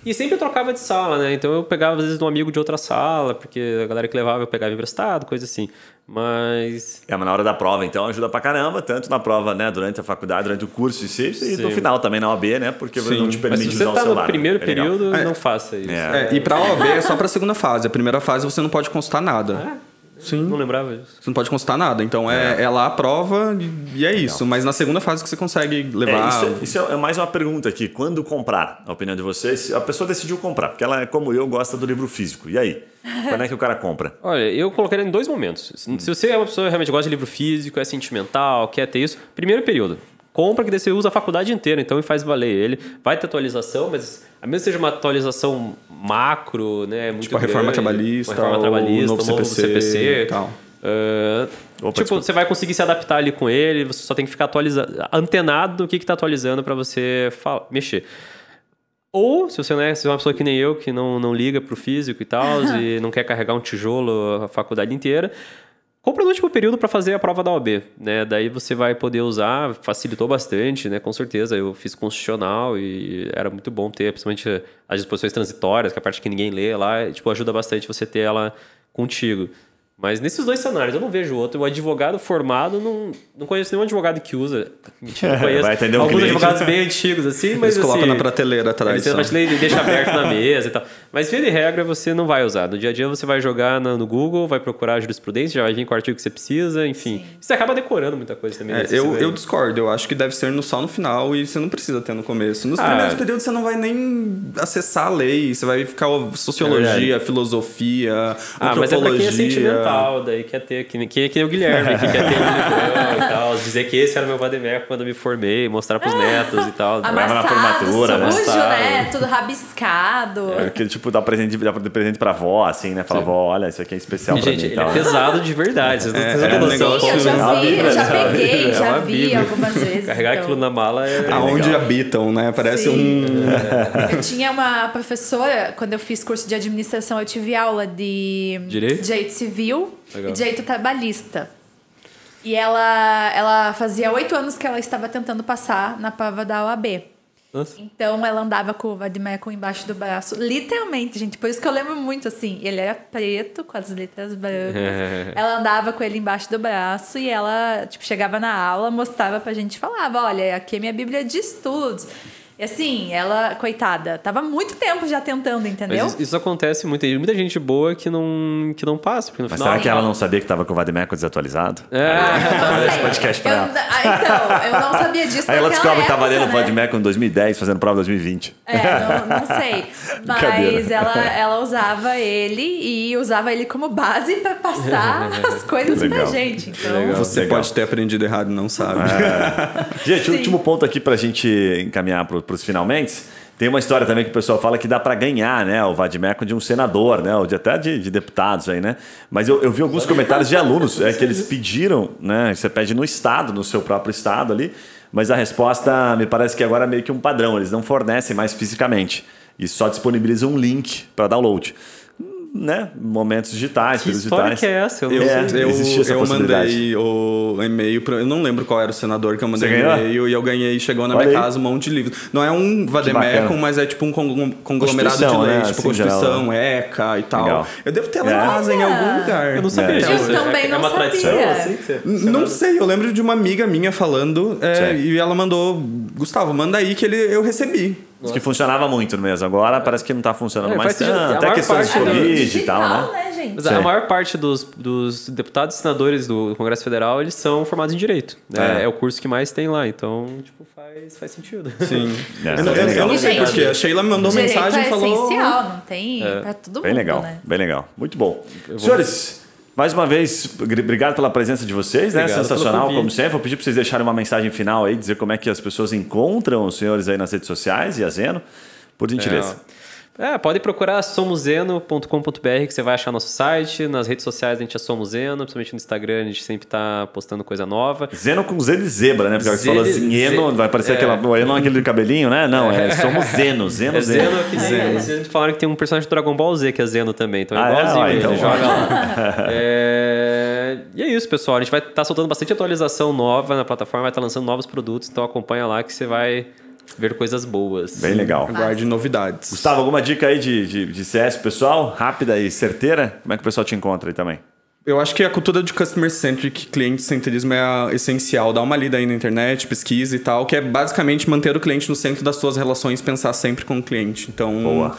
E sempre eu trocava de sala, né? Então eu pegava, às vezes, de um amigo de outra sala, porque a galera que levava eu pegava emprestado, coisa assim. Mas na hora da prova, então, ajuda pra caramba, tanto na prova, né, durante a faculdade, durante o curso em si, e no final também na OAB, né? Porque não te permite usar o celular. Se você tá no primeiro período, não faça isso. E pra OAB é só pra segunda fase. A primeira fase você não pode consultar nada. Sim. Não lembrava disso. Você não pode consultar nada. Então é lá a prova e é isso. Mas na segunda fase que você consegue levar... Isso é mais uma pergunta aqui. Quando comprar, a opinião de vocês, a pessoa decidiu comprar, porque ela, como eu, gosta do livro físico. E aí? Quando é que o cara compra? Olha, eu colocaria em 2 momentos. Se você é uma pessoa que realmente gosta de livro físico, é sentimental, quer ter isso, primeiro período. Compra que daí você usa a faculdade inteira, então faz valer ele. Vai ter atualização, mas a menos que seja uma atualização macro, né? Muito tipo a reforma trabalhista, o novo CPC e tal. Você vai conseguir se adaptar ali com ele, você só tem que ficar antenado do que está atualizando para você mexer. Ou, se você é uma pessoa que nem eu, que não liga pro físico e tal, e não quer carregar um tijolo a faculdade inteira, compra no último período para fazer a prova da OAB, né? Daí você vai poder usar, facilitou bastante, né? Com certeza, eu fiz constitucional e era muito bom ter, principalmente as disposições transitórias, que é a parte que ninguém lê lá, ajuda bastante você ter ela contigo. Mas nesses 2 cenários, eu não vejo outro. O advogado formado, não conheço nenhum advogado que usa. Mentira, não conheço. Vai atender alguns cliente, advogados bem antigos, assim, mas eles colocam na prateleira atrás. Na prateleira e deixa aberto na mesa e tal. Mas, via de regra, você não vai usar. No dia a dia, você vai jogar no Google, vai procurar jurisprudência, já vai vir com o artigo que você precisa, enfim. Sim. Você acaba decorando muita coisa também. Eu discordo. Eu acho que deve ser só no final e você não precisa ter no começo. Nos primeiros períodos, você não vai nem acessar a lei. Você vai ficar sociologia, filosofia, antropologia. Mas é pra quem é sentimental, daí quer ter, que nem o Guilherme, que quer ter um livrão e tal, dizer que esse era o meu vademecum quando eu me formei, mostrar pros netos e tal. Leva na formatura, sujo, né? Tudo rabiscado. Aquele tipo, dá presente pra avó, assim, né? Fala, vó, olha, isso aqui é especial pra mim. Gente, ele é pesado de verdade. Vocês não têm noção. Sim, eu já peguei, já vi algumas vezes. Carregar aquilo na mala é... Aonde habitam, né? Parece Eu tinha uma professora, quando eu fiz curso de administração, eu tive aula de direito civil e direito trabalhista. E ela fazia 8 anos que ela estava tentando passar na prova da OAB. Nossa. Então ela andava com o vadimeco embaixo do braço, literalmente, gente. Por isso que eu lembro muito assim. Ele era preto, com as letras brancas. Ela andava com ele embaixo do braço e ela, tipo, chegava na aula, mostrava pra gente e falava: olha, aqui é minha Bíblia de estudos. E assim, ela, coitada, tava há muito tempo já tentando, entendeu? Mas isso acontece muito. Tem muita gente boa que não passa. Porque no Mas final... será que ela não sabia que tava com o Vadimeco desatualizado? Não Esse sei. podcast pra ela. Então, eu não sabia disso. Aí ela naquela descobre que tava época, lendo o Vadimeco em 2010, fazendo prova em 2020. Não sei. Mas ela usava ele e usava ele como base pra passar as coisas pra Legal. gente. Então, Você pode ter aprendido errado e não sabe. Gente, o Sim. último ponto aqui pra gente encaminhar pros finalmente. Tem uma história também que o pessoal fala que dá pra ganhar, né? O vadimeco de um senador, né? Ou até de deputados aí, né? Mas eu vi alguns comentários de alunos que eles pediram, né? Você pede no estado, no seu próprio estado ali. Mas a resposta me parece que agora é meio que um padrão. Eles não fornecem mais fisicamente. E só disponibilizam um link para download. Né? Momentos digitais, Que períodos história digitais. que é essa? Eu não sei. Existia essa Eu possibilidade. mandei o e-mail pra... Eu não lembro qual era o senador que eu mandei Você o ganhou? e-mail e eu ganhei. Chegou na Olha minha aí. casa um monte de livros. Não é um vademecum, bacana. mas é tipo um conglomerado de Constituição, leis. né? Tipo Assim, Constituição, geral, ECA e tal. Legal. Eu devo ter lá em casa em algum lugar. Eu não sabia É. disso. Eu também não uma sabia. tradição assim? Que você... Não sei, eu lembro de uma amiga minha falando e ela mandou: Gustavo, manda aí que eu recebi. Diz que funcionava muito mesmo. Agora parece que não tá funcionando mais faz sentido. tanto. A Até maior questões de parte do- Covid e tal, né? gente? Mas a maior parte dos deputados e senadores do Congresso Federal, eles são formados em Direito. É o curso que mais tem lá. Então, tipo, faz sentido. Sim. É, Eu não sei Gente, porquê. A Sheila me mandou Direito mensagem e é falou. essencial, não tem pra todo mundo, Bem legal, né? bem legal. Muito bom. Senhores, mais uma vez, obrigado pela presença de vocês, né? Obrigado pelo Sensacional, convite. como sempre. Vou pedir para vocês deixarem uma mensagem final aí, dizer como é que as pessoas encontram os senhores aí nas redes sociais e a Zeno, por gentileza. Pode procurar somoseno.com.br que você vai achar nosso site. Nas redes sociais a gente é Somos Zeno, principalmente no Instagram a gente sempre tá postando coisa nova. Zeno com Z de zebra, né? Porque você falou assim, Eno, vai parecer aquele de cabelinho, né? Não, Somos Zeno, Zeno, É Zeno. Zeno que Zeno. Falaram que tem um personagem do Dragon Ball Z que é Zeno também, então é Ah, igualzinho, então ele joga lá. E é isso, pessoal. A gente vai estar soltando bastante atualização nova na plataforma, vai estar lançando novos produtos, então acompanha lá que você vai ver coisas boas. Bem legal. Aguarde novidades. Gustavo, alguma dica aí de CS, pessoal? Rápida e certeira? Como é que o pessoal te encontra aí também? Eu acho que a cultura de customer-centric, cliente-centrismo é essencial. Dá uma lida aí na internet, pesquisa e tal, que é basicamente manter o cliente no centro das suas relações, pensar sempre com o cliente. Então, Boa.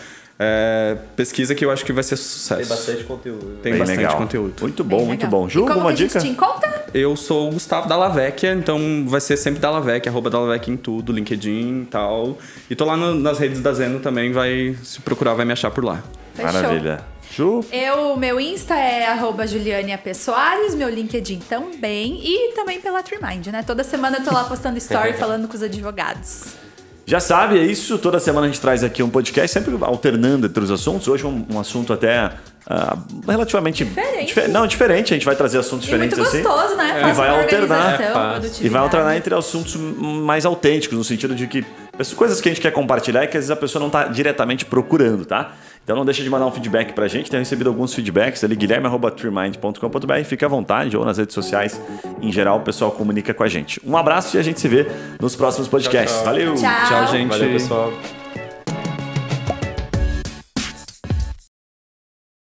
Pesquisa que eu acho que vai ser sucesso. Tem bastante conteúdo. Tem Bem bastante legal. conteúdo. Muito bom, Bem muito legal. bom. Ju, E como alguma que a dica? gente te encontra? Eu sou o Gustavo Dallavecchia, então vai ser sempre Dallavecchia, @Dallavecchia em tudo, LinkedIn e tal. E tô lá nas redes da Zeno também, se procurar vai me achar por lá. Fechou. Maravilha. Ju? Meu Insta é @JulianeAPSoares, meu LinkedIn também e também pela Trimind, né? Toda semana eu tô lá postando story falando com os advogados. Já sabe, é isso. Toda semana a gente traz aqui um podcast, sempre alternando entre os assuntos. Hoje um assunto até relativamente... Diferente. Diferente. A gente vai trazer assuntos E muito diferentes assim. gostoso, né? E Fácil vai pra alternar. organização, fácil. produtividade. E vai alternar entre assuntos mais autênticos, no sentido de que coisas que a gente quer compartilhar e que às vezes a pessoa não está diretamente procurando, tá? Então não deixa de mandar um feedback pra gente. Tenho recebido alguns feedbacks ali, guilherme@treemind.com.br. Fica à vontade, ou nas redes sociais. Em geral, o pessoal comunica com a gente. Um abraço e a gente se vê nos próximos podcasts. Tchau, tchau. Valeu! Tchau. Tchau, gente. Valeu, pessoal.